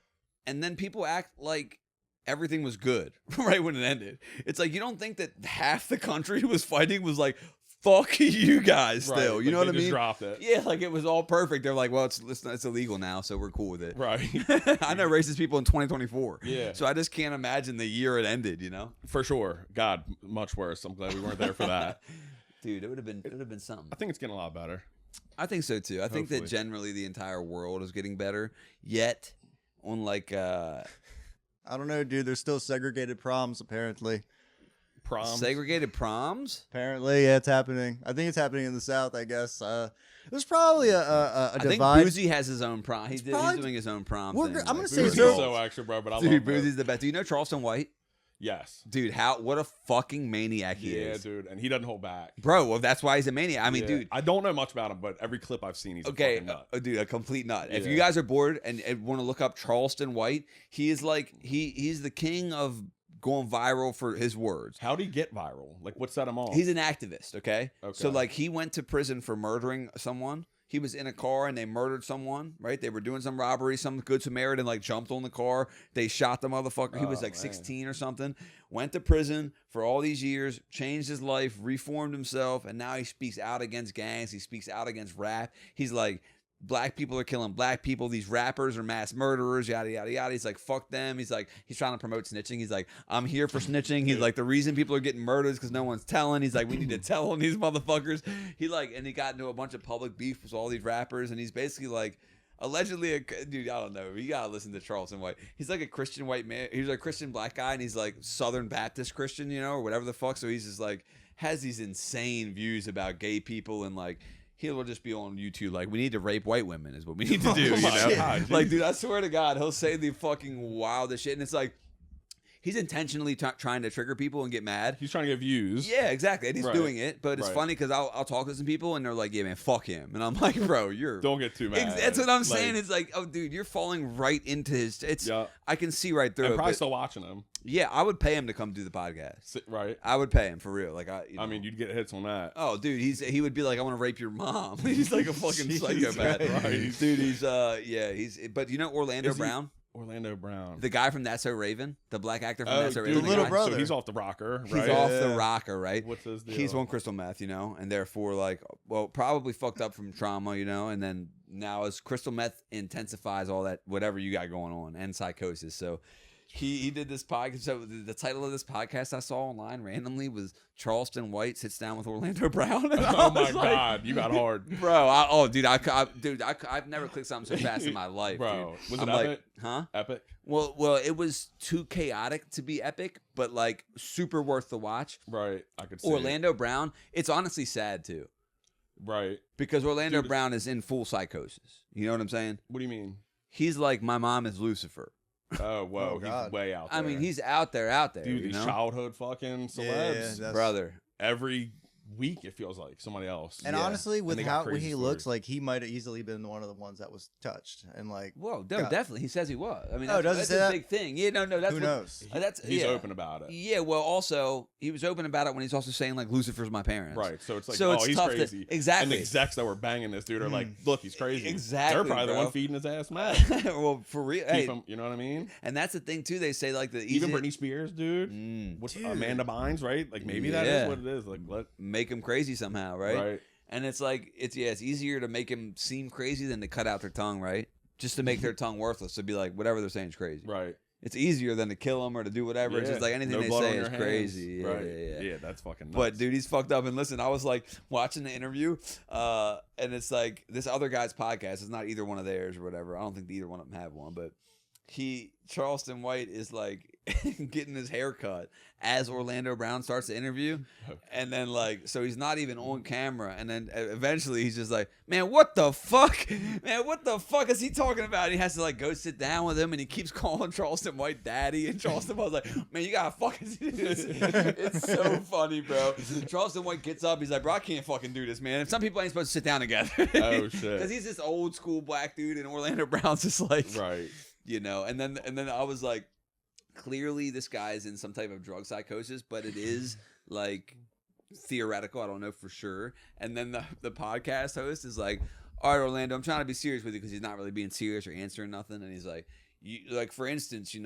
Speaker 1: and then people act like everything was good right when it ended. It's like you don't think that half the country was fighting was like, fuck you guys still.
Speaker 2: Right.
Speaker 1: You know
Speaker 2: Like,
Speaker 1: what I
Speaker 2: they
Speaker 1: mean?
Speaker 2: just dropped it.
Speaker 1: Yeah, like it was all perfect. They're like, well, it's illegal now, so we're cool with it.
Speaker 2: Right.
Speaker 1: I know racist people in 2024.
Speaker 2: Yeah.
Speaker 1: So I just can't imagine the year it ended, you know?
Speaker 2: For sure. God, much worse. I'm glad we weren't there for that.
Speaker 1: Dude, it would have been something.
Speaker 2: I think it's getting a lot better.
Speaker 1: I think so too. I think that
Speaker 2: Hopefully.
Speaker 1: generally the entire world is getting better. Yet on like
Speaker 3: I don't know, dude. There's still segregated proms, apparently.
Speaker 2: Proms.
Speaker 1: segregated proms.
Speaker 3: Apparently, yeah, it's happening. I think it's happening in the South, I guess. There's probably a
Speaker 1: I think
Speaker 3: divide.
Speaker 1: Boozy has his own prom. He's
Speaker 3: probably-
Speaker 1: doing his own prom
Speaker 3: We're
Speaker 1: thing.
Speaker 3: go- I'm gonna
Speaker 1: like,
Speaker 3: say
Speaker 2: Boozy's
Speaker 3: so-
Speaker 2: so extra, bro, but I
Speaker 1: Dude,
Speaker 2: love
Speaker 1: Boozy's
Speaker 2: it.
Speaker 1: the best. Do you know Charleston White?
Speaker 2: Yes.
Speaker 1: Dude, what a fucking maniac he
Speaker 2: Yeah,
Speaker 1: is.
Speaker 2: dude. And he doesn't hold back.
Speaker 1: Bro, well, that's why he's a maniac. I mean,
Speaker 2: Yeah.
Speaker 1: dude.
Speaker 2: I don't know much about him, but every clip I've seen, he's a
Speaker 1: Okay,
Speaker 2: fucking nut.
Speaker 1: dude, a complete nut. If
Speaker 2: Yeah.
Speaker 1: you guys are bored and want to look up Charleston White, he is like he's the king of going viral for his words.
Speaker 2: How'd he get viral? Like, what set him off?
Speaker 1: He's an activist, okay? So
Speaker 2: Okay.
Speaker 1: like he went to prison for murdering someone. He was in a car and they murdered someone, right? They were doing some robbery, some good Samaritan like jumped on the car. They shot the motherfucker. He was
Speaker 2: Oh,
Speaker 1: like
Speaker 2: man.
Speaker 1: 16 or something. Went to prison for all these years, changed his life, reformed himself, and now he speaks out against gangs. He speaks out against rap. He's like, black people are killing black people. These rappers are mass murderers, yada, yada, yada. He's like, fuck them. He's like, he's trying to promote snitching. He's like, I'm here for snitching. He's like, the reason people are getting murdered is because no one's telling. He's like, we need to tell on these motherfuckers. And he got into a bunch of public beef with all these rappers. And he's basically like, allegedly, dude, I don't know. You gotta listen to Charleston White. He's like a Christian white man. He's like a Christian black guy, and he's like Southern Baptist Christian, you know, or whatever the fuck. So he's just like, has these insane views about gay people and like, he'll just be on YouTube like, we need to rape white women is what we need to do, you
Speaker 2: my
Speaker 1: know?
Speaker 2: God,
Speaker 1: Like, dude, I swear to God, he'll say the fucking wildest shit, and it's like he's intentionally trying to trigger people and get mad.
Speaker 2: He's trying to get views.
Speaker 1: Yeah, exactly, and he's
Speaker 2: Right.
Speaker 1: doing it, but it's
Speaker 2: Right.
Speaker 1: funny because I'll talk to some people and they're like, yeah, man, fuck him, and I'm like, bro, you're
Speaker 2: Don't get too mad.
Speaker 1: That's what I'm
Speaker 2: Like,
Speaker 1: saying. It's like, oh, dude, you're falling right into his. It's
Speaker 2: Yeah.
Speaker 1: I can see right through
Speaker 2: I'm
Speaker 1: it.
Speaker 2: probably
Speaker 1: But
Speaker 2: still watching him.
Speaker 1: yeah, I would pay him to come do the podcast.
Speaker 2: Right.
Speaker 1: I would pay him for real. Like
Speaker 2: I mean, you'd get hits on that.
Speaker 1: oh, dude, he would be like, I want to rape your mom. He's like a fucking
Speaker 2: Jesus
Speaker 1: psychopath,
Speaker 2: Christ.
Speaker 1: dude. He's but you know Orlando
Speaker 2: Is he-
Speaker 1: Brown,
Speaker 2: Orlando Brown.
Speaker 1: the guy from That's So Raven, the black actor from
Speaker 2: Oh,
Speaker 1: That's So
Speaker 2: dude,
Speaker 1: Raven,
Speaker 3: the little
Speaker 1: guy.
Speaker 3: brother.
Speaker 2: So he's off the rocker,
Speaker 1: He's
Speaker 2: right?
Speaker 1: off
Speaker 3: Yeah.
Speaker 1: the rocker, right?
Speaker 2: What's his deal?
Speaker 1: He's on crystal meth, you know, and therefore, like, well, probably fucked up from trauma, you know, and then now as crystal meth intensifies all that, whatever you got going on, and psychosis. So he did this podcast. So the title of this podcast I saw online randomly was Charleston White Sits Down with Orlando Brown. And I
Speaker 2: Oh my
Speaker 1: was like,
Speaker 2: God, you got hard,
Speaker 1: bro! I've never clicked something so fast in my life,
Speaker 2: bro.
Speaker 1: dude.
Speaker 2: Was
Speaker 1: I'm
Speaker 2: it
Speaker 1: like,
Speaker 2: epic?
Speaker 1: huh?
Speaker 2: Epic.
Speaker 1: Well, it was too chaotic to be epic, but like super worth the watch.
Speaker 2: Right. I could see.
Speaker 1: Orlando Brown, it's honestly sad too.
Speaker 2: Right.
Speaker 1: Because Orlando
Speaker 2: Dude.
Speaker 1: Brown is in full psychosis. You know what I'm saying?
Speaker 2: What do you mean?
Speaker 1: He's like, my mom is Lucifer.
Speaker 2: Oh, whoa.
Speaker 3: Oh, God.
Speaker 2: He's way out there.
Speaker 1: I mean, he's out there,
Speaker 2: dude.
Speaker 1: you
Speaker 2: These
Speaker 1: know?
Speaker 2: childhood fucking celebs.
Speaker 3: Yeah, that's-
Speaker 1: Brother.
Speaker 2: Every week it feels like somebody else.
Speaker 3: And
Speaker 1: Yeah.
Speaker 3: honestly, with
Speaker 2: they got
Speaker 3: how when
Speaker 2: crazy
Speaker 3: he looks,
Speaker 2: stories.
Speaker 3: like he might have easily been one of the ones that was touched. And like,
Speaker 1: Whoa, no,
Speaker 3: God.
Speaker 1: definitely. He says he was. I mean,
Speaker 3: Oh, does he
Speaker 1: that's
Speaker 3: say
Speaker 1: a
Speaker 3: that?
Speaker 1: big thing. Yeah, no, that's
Speaker 3: who
Speaker 1: what-
Speaker 3: knows?
Speaker 1: That's
Speaker 2: He's
Speaker 1: yeah.
Speaker 2: open about it.
Speaker 1: Yeah, well, also he was open about it when he's also saying like Lucifer's my parents.
Speaker 2: Right. So it's like,
Speaker 1: So
Speaker 2: oh,
Speaker 1: it's
Speaker 2: he's
Speaker 1: tough to-
Speaker 2: crazy.
Speaker 1: exactly.
Speaker 2: And the execs that were banging this dude are like, look, he's crazy.
Speaker 1: Exactly,
Speaker 2: They're probably the
Speaker 1: bro.
Speaker 2: one feeding his ass meth.
Speaker 1: Well, for real.
Speaker 2: Keep
Speaker 1: Hey,
Speaker 2: him, you know what I mean?
Speaker 1: and that's the thing too. They say like the
Speaker 2: Even
Speaker 1: easy-
Speaker 2: Britney Spears, dude. What's
Speaker 3: Dude.
Speaker 2: Amanda Bynes, right? Like maybe that
Speaker 1: Yeah.
Speaker 2: is what it is. Like let
Speaker 1: make him crazy somehow, right?
Speaker 2: right.
Speaker 1: And it's like it's easier to make him seem crazy than to cut out their tongue, right? Just to make their tongue worthless, to be like whatever they're saying is crazy.
Speaker 2: Right.
Speaker 1: It's easier than to kill them or to do whatever. It's just like anything
Speaker 2: No
Speaker 1: they
Speaker 2: blood
Speaker 1: say
Speaker 2: on
Speaker 1: is
Speaker 2: your hands.
Speaker 1: crazy. Yeah,
Speaker 2: Right.
Speaker 1: yeah.
Speaker 2: That's fucking nuts.
Speaker 1: But dude, he's fucked up. And listen, I was like watching the interview, and it's like this other guy's podcast. It's not either one of theirs or whatever. I don't think either one of them have one. But Charleston White is like getting his hair cut as Orlando Brown starts the interview, and then like so he's not even on camera, and then eventually he's just like, man, what the fuck, man, what the fuck is he talking about? And he has to like go sit down with him, and he keeps calling Charleston White daddy, and Charleston White's like, man, you gotta fucking do this. It's so funny, bro. Charleston White gets up, he's like, bro, I can't fucking do this, man. Some people ain't supposed to sit down together.
Speaker 2: Oh, shit.
Speaker 1: Because he's this old school black dude, and Orlando Brown's just like,
Speaker 2: right.
Speaker 1: you know. And then I was like, clearly this guy's in some type of drug psychosis, but it is like theoretical. I don't know for sure. And then the podcast host is like, all right, Orlando, I'm trying to be serious with you because he's not really being serious or answering nothing. And he's like, like for instance, you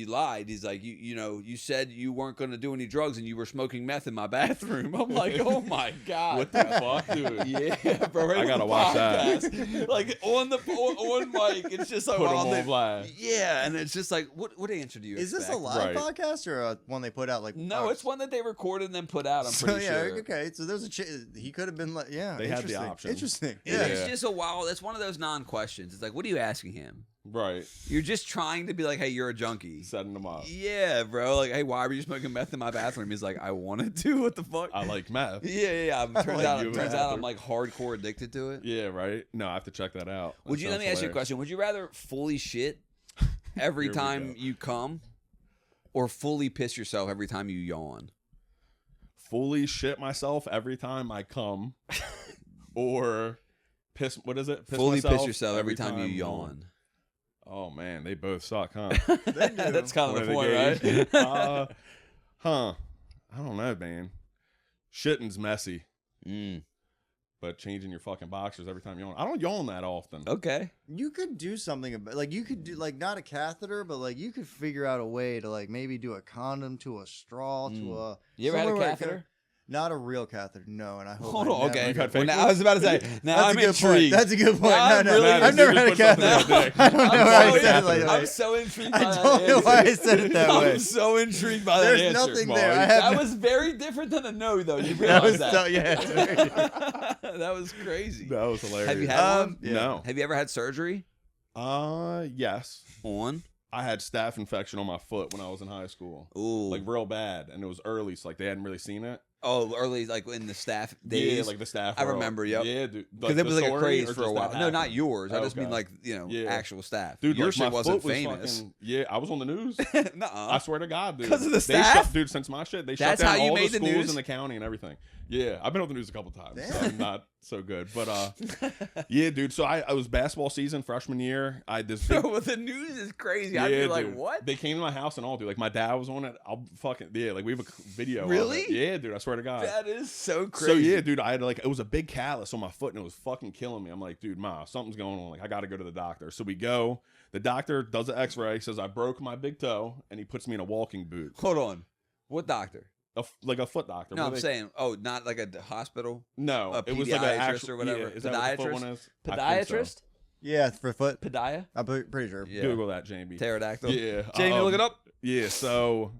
Speaker 1: lied. He's like, you said you weren't going to do any drugs and you were smoking meth in my bathroom. I'm like, oh my god,
Speaker 2: What the fuck, dude?
Speaker 1: Yeah, bro. Right,
Speaker 2: I gotta watch that.
Speaker 1: Like on mic, it's just like
Speaker 2: Put him on blast.
Speaker 1: Yeah, and it's just like, what answer do you
Speaker 3: Is
Speaker 1: expect?
Speaker 3: this a live
Speaker 2: Right.
Speaker 3: podcast or one they put out like?
Speaker 1: No, it's one that they recorded and then put out. I'm
Speaker 3: So
Speaker 1: pretty
Speaker 3: yeah,
Speaker 1: sure.
Speaker 3: okay. So there's he could have been like, yeah.
Speaker 2: They had the
Speaker 3: interesting.
Speaker 2: option.
Speaker 3: Interesting.
Speaker 1: Yeah.
Speaker 3: Yeah.
Speaker 1: It's just a wild. It's one of those non-questions. It's like, what are you asking him?
Speaker 2: Right.
Speaker 1: You're just trying to be like, hey, you're a junkie.
Speaker 2: Setting them up.
Speaker 1: Yeah, bro. Like, hey, why were you smoking meth in my bathroom? He's like, I wanted to. What the fuck?
Speaker 2: I like meth.
Speaker 1: Yeah. Turns
Speaker 3: like
Speaker 1: out,
Speaker 3: you,
Speaker 1: I'm like hardcore addicted to it.
Speaker 2: Yeah, right. No, I have to check that out.
Speaker 1: Would you? Let me ask you a question. Would you rather fully shit every
Speaker 2: Here we
Speaker 1: time
Speaker 2: go.
Speaker 1: you come, or fully piss yourself every time you yawn?
Speaker 2: Fully shit myself every time I come, or piss. What is it?
Speaker 1: Fully
Speaker 2: myself
Speaker 1: piss yourself every time you yawn.
Speaker 2: Oh man, they both suck, huh?
Speaker 3: They do.
Speaker 1: That's kind of the
Speaker 2: What
Speaker 1: point,
Speaker 2: are they
Speaker 1: right?
Speaker 2: I don't know, man. Shitting's messy,
Speaker 1: Mm.
Speaker 2: but changing your fucking boxers every time you yawn. I don't yawn that often.
Speaker 1: Okay.
Speaker 3: You could do something about, like, you could do, like, not a catheter, but like you could figure out a way to like maybe do a condom to a straw to a.
Speaker 1: You ever had a
Speaker 3: somewhere where it
Speaker 1: catheter?
Speaker 3: Not a real catheter, no. And I hope.
Speaker 1: Hold
Speaker 3: I
Speaker 1: on,
Speaker 3: never
Speaker 1: okay.
Speaker 2: You've had
Speaker 1: Well,
Speaker 2: fake
Speaker 1: now, I was about to say. Now
Speaker 3: That's
Speaker 1: I'm
Speaker 3: a good point.
Speaker 1: intrigued.
Speaker 3: That's a good point.
Speaker 1: Now
Speaker 3: No,
Speaker 1: I'm
Speaker 3: no,
Speaker 1: really
Speaker 3: I've never had a
Speaker 2: intrigued. Put something
Speaker 3: catheter.
Speaker 2: in the
Speaker 3: I don't know
Speaker 1: I'm
Speaker 3: why I
Speaker 1: so
Speaker 3: said it
Speaker 1: in-
Speaker 3: like
Speaker 1: I'm
Speaker 3: that.
Speaker 1: so intrigued.
Speaker 3: I
Speaker 1: by that
Speaker 3: don't know why I
Speaker 1: answer.
Speaker 3: said it that way.
Speaker 1: I'm so intrigued by
Speaker 3: There's
Speaker 1: that answer.
Speaker 3: nothing
Speaker 2: Mark.
Speaker 3: there. I
Speaker 1: That
Speaker 3: have.
Speaker 1: was very different than a no, though. You
Speaker 3: That
Speaker 1: realize
Speaker 3: was
Speaker 1: that?
Speaker 3: so, yeah. It's very,
Speaker 1: That was crazy.
Speaker 2: That was hilarious.
Speaker 1: Have you had one?
Speaker 3: yeah.
Speaker 2: No.
Speaker 1: Have you ever had surgery
Speaker 2: Yes.
Speaker 1: on?
Speaker 2: I had staph infection on my foot when I was in high school.
Speaker 1: Ooh.
Speaker 2: Like real bad, and it was early, so like they hadn't really seen it.
Speaker 1: Oh, early, like in the staff days.
Speaker 2: Yeah, like the staph.
Speaker 1: I
Speaker 2: world.
Speaker 1: remember, yep.
Speaker 2: Yeah, dude.
Speaker 1: Because it was like a craze for a while. No, not
Speaker 2: yours.
Speaker 1: yours. I just mean
Speaker 2: Okay.
Speaker 1: like,
Speaker 2: Yeah.
Speaker 1: actual staff.
Speaker 2: Dude,
Speaker 1: Your
Speaker 2: like,
Speaker 1: shit
Speaker 2: my
Speaker 1: wasn't
Speaker 2: foot was
Speaker 1: famous.
Speaker 2: fucking- yeah, I was on the news.
Speaker 1: Nuh-uh.
Speaker 2: I swear to God, dude.
Speaker 1: 'Cause of the
Speaker 2: They
Speaker 1: staff?
Speaker 2: dude, since my shit, they
Speaker 1: That's
Speaker 2: shut down
Speaker 1: how you
Speaker 2: all
Speaker 1: made
Speaker 2: the
Speaker 1: the
Speaker 2: schools
Speaker 1: news?
Speaker 2: in the county and everything. Yeah, I've been on the news a couple times, so
Speaker 3: Damn.
Speaker 2: I'm not so good. But yeah, dude. So I was basketball season freshman year. I had this big.
Speaker 1: Bro, the news is crazy. I'd be like,
Speaker 2: dude.
Speaker 1: what?
Speaker 2: They came to my house and all, dude. Like my dad was on it. I'll fucking like we have a video. of
Speaker 1: Really?
Speaker 2: it. Yeah, dude. I swear to God.
Speaker 1: That is so
Speaker 2: So
Speaker 1: crazy.
Speaker 2: yeah, dude, I had like it was a big callus on my foot and it was fucking killing me. I'm like, dude, ma, something's going on. Like I got to go to the doctor. So we go. The doctor does an X-ray, says I broke my big toe, and he puts me in a walking boot.
Speaker 1: Hold on. What doctor?
Speaker 2: Like a foot doctor.
Speaker 1: No,
Speaker 2: What
Speaker 1: I'm
Speaker 2: do they-
Speaker 1: saying, not like a hospital.
Speaker 2: no,
Speaker 1: a
Speaker 2: it was like an
Speaker 1: pediatrist
Speaker 2: actual
Speaker 1: or whatever.
Speaker 2: Yeah, is that what the foot
Speaker 1: Podiatrist?
Speaker 2: one is? I think so.
Speaker 1: Podiatrist?
Speaker 3: yeah, for foot.
Speaker 1: Podia?
Speaker 3: I'm pretty sure.
Speaker 1: Yeah.
Speaker 2: Google that, Jamie.
Speaker 1: Pterodactyl.
Speaker 2: Yeah,
Speaker 1: Jamie, look it up.
Speaker 2: Yeah, so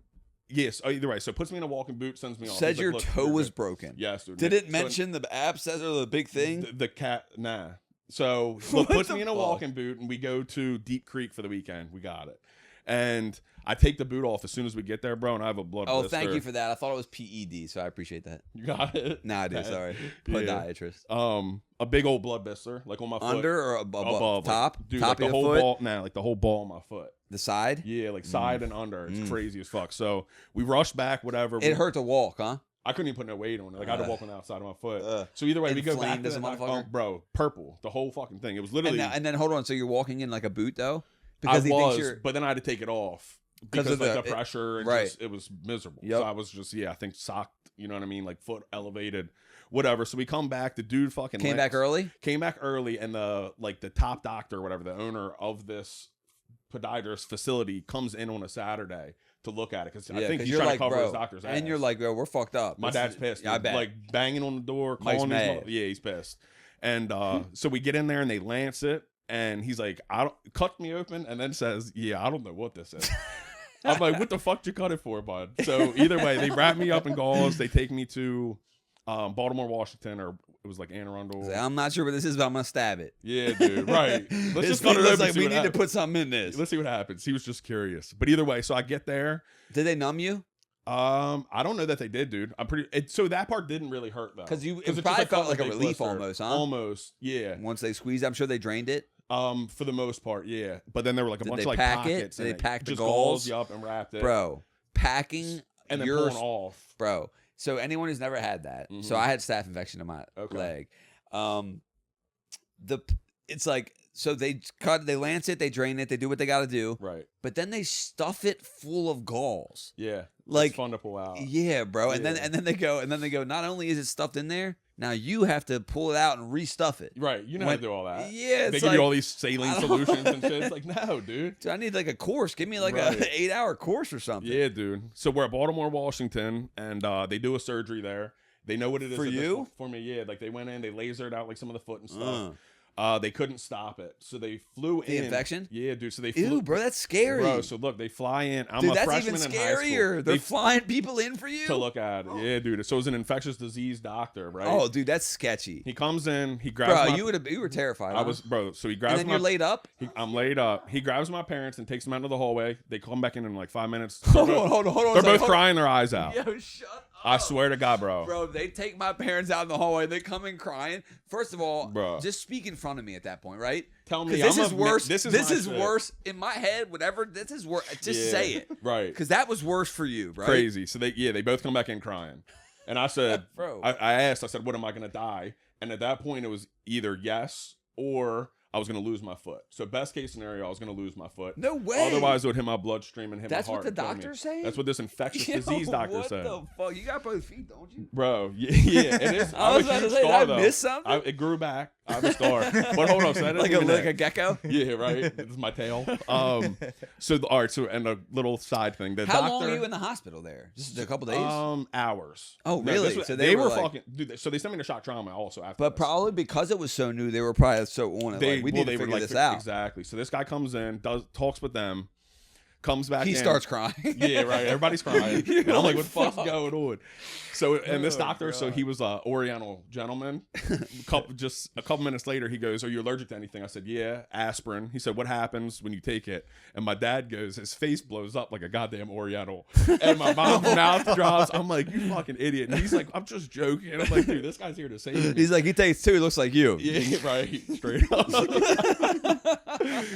Speaker 2: yes, either way. So puts me in a walking boot, sends me off.
Speaker 1: Says
Speaker 2: He's like,
Speaker 1: your
Speaker 2: "Look,
Speaker 1: toe
Speaker 2: you're
Speaker 1: was
Speaker 2: good."
Speaker 1: broken.
Speaker 2: Yes, dude.
Speaker 1: Did
Speaker 2: So-
Speaker 1: it mention the abscess or the big thing?
Speaker 2: the cat? Nah. So
Speaker 1: What
Speaker 2: puts
Speaker 1: the
Speaker 2: me in a
Speaker 1: fuck?
Speaker 2: walking boot, and we go to Deep Creek for the weekend. We got it, and I take the boot off as soon as we get there, bro, and I have a blood.
Speaker 1: Oh,
Speaker 2: blister.
Speaker 1: thank you for that. I thought it was PED, so I appreciate that.
Speaker 2: You got it.
Speaker 1: Nah, I do.
Speaker 2: Okay.
Speaker 1: Sorry.
Speaker 2: Yeah.
Speaker 1: Podiatrist.
Speaker 2: A big old blood blister, like on my foot.
Speaker 1: Under or above?
Speaker 2: above,
Speaker 1: Top?
Speaker 2: like, dude,
Speaker 1: Top
Speaker 2: like the
Speaker 1: of
Speaker 2: whole
Speaker 1: your foot?
Speaker 2: ball. Nah, like the whole ball on my foot.
Speaker 1: The side?
Speaker 2: Yeah, like side and under. It's
Speaker 1: Mm.
Speaker 2: crazy as fuck. So we rushed back, whatever.
Speaker 1: It hurt to walk, huh?
Speaker 2: I couldn't even put no weight on it. Like I had to walk on the outside of my foot.
Speaker 1: Uh,
Speaker 2: So either way, we go back
Speaker 1: inflamed
Speaker 2: to
Speaker 1: as
Speaker 2: the
Speaker 1: a
Speaker 2: doc-
Speaker 1: motherfucker?
Speaker 2: bro, purple, the whole fucking thing. It was literally.
Speaker 1: And then hold on. So you're walking in like a boot though?
Speaker 2: I
Speaker 1: Because he thinks
Speaker 2: was,
Speaker 1: you're.
Speaker 2: but then I had to take it off because
Speaker 1: of
Speaker 2: like
Speaker 1: the-
Speaker 2: the pressure and
Speaker 1: right.
Speaker 2: just, it was miserable.
Speaker 1: Yep.
Speaker 2: So I was just I think socked. You know what I mean? Like foot elevated, whatever. So we come back. The dude fucking
Speaker 1: Came back early?
Speaker 2: Came back early, and the top doctor, or whatever, the owner of this podiatrist facility, comes in on a Saturday to look at it because I think he's
Speaker 1: you're
Speaker 2: trying
Speaker 1: like,
Speaker 2: to cover
Speaker 1: bro,
Speaker 2: his doctor's ass.
Speaker 1: and you're like, bro, we're fucked up.
Speaker 2: My
Speaker 1: This
Speaker 2: dad's
Speaker 1: is-
Speaker 2: pissed.
Speaker 1: Yeah, I
Speaker 2: dude.
Speaker 1: bet.
Speaker 2: Like banging on the door,
Speaker 1: Mike's
Speaker 2: calling these
Speaker 1: mad.
Speaker 2: yeah, he's pissed. And so we get in there and they lance it, and he's like, I don't cut me open, and then says, yeah, I don't know what this is. I'm like, what the fuck did you cut it for, bud? So either way, they wrap me up in gauze. They take me to Baltimore, Washington, or it was like Anne Arundel.
Speaker 1: I'm not sure what this is, but I'm gonna stab it.
Speaker 2: Yeah, dude. Right. Let's
Speaker 1: This
Speaker 2: just cut
Speaker 1: thing
Speaker 2: it
Speaker 1: looks
Speaker 2: open.
Speaker 1: like
Speaker 2: See
Speaker 1: we
Speaker 2: what
Speaker 1: need to
Speaker 2: happens.
Speaker 1: put something in this.
Speaker 2: Let's see what happens. He was just curious. But either way, so I get there.
Speaker 1: Did they numb you?
Speaker 2: I don't know that they did, dude. I'm pretty. So that part didn't really hurt though,
Speaker 1: Because it
Speaker 2: just,
Speaker 1: probably felt
Speaker 2: a
Speaker 1: like a
Speaker 2: big
Speaker 1: relief
Speaker 2: blister.
Speaker 1: almost, huh?
Speaker 2: Almost, yeah.
Speaker 1: Once they squeezed, I'm sure they drained it.
Speaker 2: For the most part, yeah. But then there were like a
Speaker 1: Did
Speaker 2: bunch
Speaker 1: they
Speaker 2: of like
Speaker 1: pack it?
Speaker 2: pockets.
Speaker 1: Did
Speaker 2: and
Speaker 1: they pack the
Speaker 2: just
Speaker 1: gauze?
Speaker 2: Yup, and wrapped it,
Speaker 1: Bro, packing
Speaker 2: and then
Speaker 1: your
Speaker 2: pulling off.
Speaker 1: bro. So anyone who's never had that, so
Speaker 2: Mhm.
Speaker 1: I had staph infection in my
Speaker 2: Okay.
Speaker 1: leg. It's like so they lance it, they drain it, they do what they got to do,
Speaker 2: Right.
Speaker 1: but then they stuff it full of gauze.
Speaker 2: Yeah.
Speaker 1: Like
Speaker 2: it's fun to pull out.
Speaker 1: yeah, bro. And
Speaker 2: Yeah.
Speaker 1: then they go. Not only is it stuffed in there, Now you have to pull it out and restuff it.
Speaker 2: Right. You know how to do all that.
Speaker 1: Yeah,
Speaker 2: They
Speaker 1: it's
Speaker 2: give
Speaker 1: like,
Speaker 2: you all these saline solutions and shit. It's like, no, dude.
Speaker 1: dude, I need like a course. Give me like
Speaker 2: Right.
Speaker 1: a 8-hour course or something.
Speaker 2: Yeah, dude. So we're at Baltimore, Washington, and they do a surgery there. They know what it is
Speaker 1: For
Speaker 2: at this
Speaker 1: you?
Speaker 2: point. For me, yeah. Like they went in, they lasered out like some of the foot and stuff.
Speaker 1: Uh.
Speaker 2: They couldn't stop it, so they flew in.
Speaker 1: The infection?
Speaker 2: Yeah, dude. So they flew.
Speaker 1: Ew, bro, that's scary.
Speaker 2: Bro, so look, they fly in. I'm
Speaker 1: Dude,
Speaker 2: a
Speaker 1: that's
Speaker 2: freshman
Speaker 1: even
Speaker 2: in high school.
Speaker 1: scarier. They're
Speaker 2: They
Speaker 1: flying people in for you
Speaker 2: to look at it. Yeah, dude. So it was an infectious disease doctor, right?
Speaker 1: Oh, dude, that's sketchy.
Speaker 2: He comes in. He grabs.
Speaker 1: Bro,
Speaker 2: my,
Speaker 1: you were terrified.
Speaker 2: I was, bro. So he grabs
Speaker 1: And then
Speaker 2: my.
Speaker 1: you're laid up.
Speaker 2: I'm laid up. He grabs my parents and takes them out into the hallway. They come back in like 5 minutes.
Speaker 1: Hold on.
Speaker 2: They're both crying their eyes out.
Speaker 1: Yo, shut up.
Speaker 2: I swear to God, bro.
Speaker 1: Bro, they take my parents out in the hallway. They come in crying. First of all,
Speaker 2: Bro.
Speaker 1: just speak in front of me at that point, right?
Speaker 2: Tell me,
Speaker 1: This
Speaker 2: I'm
Speaker 1: is
Speaker 2: a-
Speaker 1: worse.
Speaker 2: this is
Speaker 1: This
Speaker 2: my
Speaker 1: is
Speaker 2: shit.
Speaker 1: worse in my head. Whatever. This is worse. Just
Speaker 2: Yeah,
Speaker 1: say it,
Speaker 2: right?
Speaker 1: because that was worse for you, right?
Speaker 2: Crazy. So they both come back in crying, and I said,
Speaker 1: Bro.
Speaker 2: I asked, I said, what am I gonna die? And at that point, it was either yes or I was gonna lose my foot. So best case scenario, I was gonna lose my foot.
Speaker 1: No way.
Speaker 2: Otherwise, it would hit my bloodstream and hit
Speaker 1: That's
Speaker 2: my
Speaker 1: what
Speaker 2: heart.
Speaker 1: the
Speaker 2: and kill me.
Speaker 1: doctor's saying?
Speaker 2: That's what this infectious
Speaker 1: Yo,
Speaker 2: disease doctor
Speaker 1: what
Speaker 2: said.
Speaker 1: the fuck? You got both feet, don't you?
Speaker 2: Bro, yeah, it is.
Speaker 1: I was
Speaker 2: I'm a
Speaker 1: about to
Speaker 2: huge
Speaker 1: say, did
Speaker 2: scar,
Speaker 1: I
Speaker 2: though.
Speaker 1: miss something?
Speaker 2: It grew back. I have a scar. But hold on, so that
Speaker 1: Like
Speaker 2: isn't even
Speaker 1: a
Speaker 2: it.
Speaker 1: gecko.
Speaker 2: Yeah, right. This is my tail. All right. So, and a little side thing. The
Speaker 1: How
Speaker 2: doctor,
Speaker 1: long were you in the hospital there? Just a couple days.
Speaker 2: Hours.
Speaker 1: Oh,
Speaker 2: No,
Speaker 1: really?
Speaker 2: this was-
Speaker 1: So
Speaker 2: they
Speaker 1: they
Speaker 2: were
Speaker 1: were like-
Speaker 2: fucking. Dude, so they sent me to shock trauma also after.
Speaker 1: But
Speaker 2: this.
Speaker 1: probably because it was so new, they were probably so on it. Like, we need to figure this out.
Speaker 2: Exactly. So this guy comes in, talks with them, comes back.
Speaker 1: He
Speaker 2: in.
Speaker 1: starts crying.
Speaker 2: Yeah, right. Everybody's crying.
Speaker 1: You're
Speaker 2: And I'm like,
Speaker 1: like,
Speaker 2: what the fuck's
Speaker 1: fuck.
Speaker 2: going on? So, and this
Speaker 1: Oh,
Speaker 2: doctor, so
Speaker 1: God.
Speaker 2: he was a Oriental gentleman. Just a couple minutes later, he goes, "Are you allergic to anything?" I said, "Yeah, aspirin." He said, "What happens when you take it?" And my dad goes, his face blows up like a goddamn Oriental, and my mom's mouth drops. I'm like, "You fucking idiot!" And he's like, "I'm just joking." I'm like, "Dude, this guy's here to save me."
Speaker 1: He's like, he takes two. He looks like you.
Speaker 2: Yeah, right. Straight up.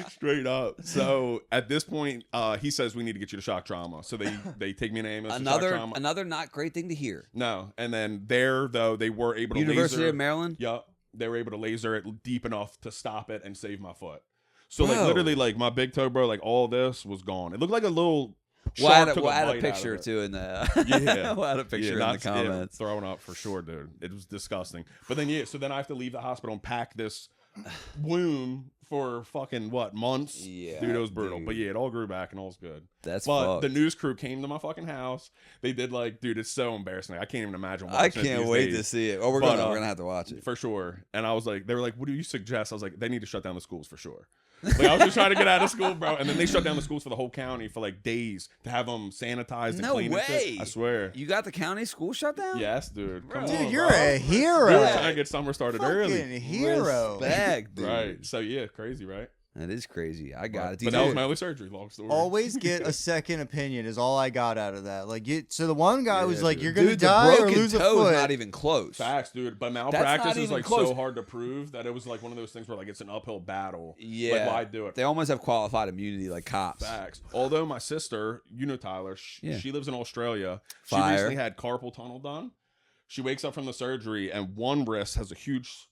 Speaker 2: Straight up. So at this point, he says we need to get you to shock trauma. So they take me in an ambulance. to shock trauma.
Speaker 1: Another not great thing to hear.
Speaker 2: No, and then there though they were able to
Speaker 1: University
Speaker 2: laser.
Speaker 1: of Maryland.
Speaker 2: Yup, they were able to laser it deep enough to stop it and save my foot. So like
Speaker 1: Bro.
Speaker 2: literally like my big toe, bro, like all this was gone. It looked like a little.
Speaker 1: We'll add,
Speaker 2: shark took
Speaker 1: we'll add a
Speaker 2: bite out of
Speaker 1: picture
Speaker 2: it.
Speaker 1: too in the.
Speaker 2: Yeah.
Speaker 1: We'll add a picture in the
Speaker 2: not-
Speaker 1: comments.
Speaker 2: throwing up for sure, dude. It was disgusting. But then so then I have to leave the hospital and pack this wound for fucking what months?
Speaker 1: Yeah,
Speaker 2: dude, it was brutal.
Speaker 1: dude.
Speaker 2: But yeah, it all grew back and all's good.
Speaker 1: That's
Speaker 2: But
Speaker 1: fucked.
Speaker 2: the news crew came to my fucking house. They did like, dude, it's so embarrassing. I can't even imagine.
Speaker 1: I
Speaker 2: watching it
Speaker 1: can't
Speaker 2: these
Speaker 1: wait
Speaker 2: days.
Speaker 1: to see it. Oh, we're
Speaker 2: But,
Speaker 1: gonna have to watch it.
Speaker 2: For sure. And I was like, they were like, what do you suggest? I was like, they need to shut down the schools for sure. Like I was just trying to get out of school, bro. And then they shut down the schools for the whole county for like days to have them sanitized and
Speaker 1: No
Speaker 2: clean and
Speaker 1: way.
Speaker 2: shit. I swear.
Speaker 1: You got the county school shut down?
Speaker 2: Yes, dude. Come
Speaker 1: Bro.
Speaker 2: on,
Speaker 3: Dude, you're
Speaker 2: bro.
Speaker 3: a hero.
Speaker 2: We were trying to get summer started early.
Speaker 3: Fucking hero.
Speaker 1: Respect, dude.
Speaker 2: Right. So yeah, crazy, right?
Speaker 1: That is crazy. I got it.
Speaker 2: But that was my only surgery. Long story.
Speaker 3: Always get a second opinion is all I got out of that. Like, so the one guy was
Speaker 2: Yeah,
Speaker 3: like,
Speaker 2: dude.
Speaker 3: "You're gonna
Speaker 1: Dude,
Speaker 3: die
Speaker 1: the
Speaker 3: or
Speaker 1: broken
Speaker 3: lose a
Speaker 1: toe
Speaker 3: foot."
Speaker 1: is not even close.
Speaker 2: Facts, dude. But
Speaker 1: not
Speaker 2: malpractice is
Speaker 1: even
Speaker 2: like
Speaker 1: close.
Speaker 2: so hard to prove that it was like one of those things where like it's an uphill battle.
Speaker 1: Yeah.
Speaker 2: Like why do it?
Speaker 1: They almost have qualified immunity like cops.
Speaker 2: Facts. Although my sister, you know Tyler,
Speaker 1: Yeah.
Speaker 2: she lives in Australia. She
Speaker 1: Fire.
Speaker 2: recently had carpal tunnel done. She wakes up from the surgery and one wrist has a huge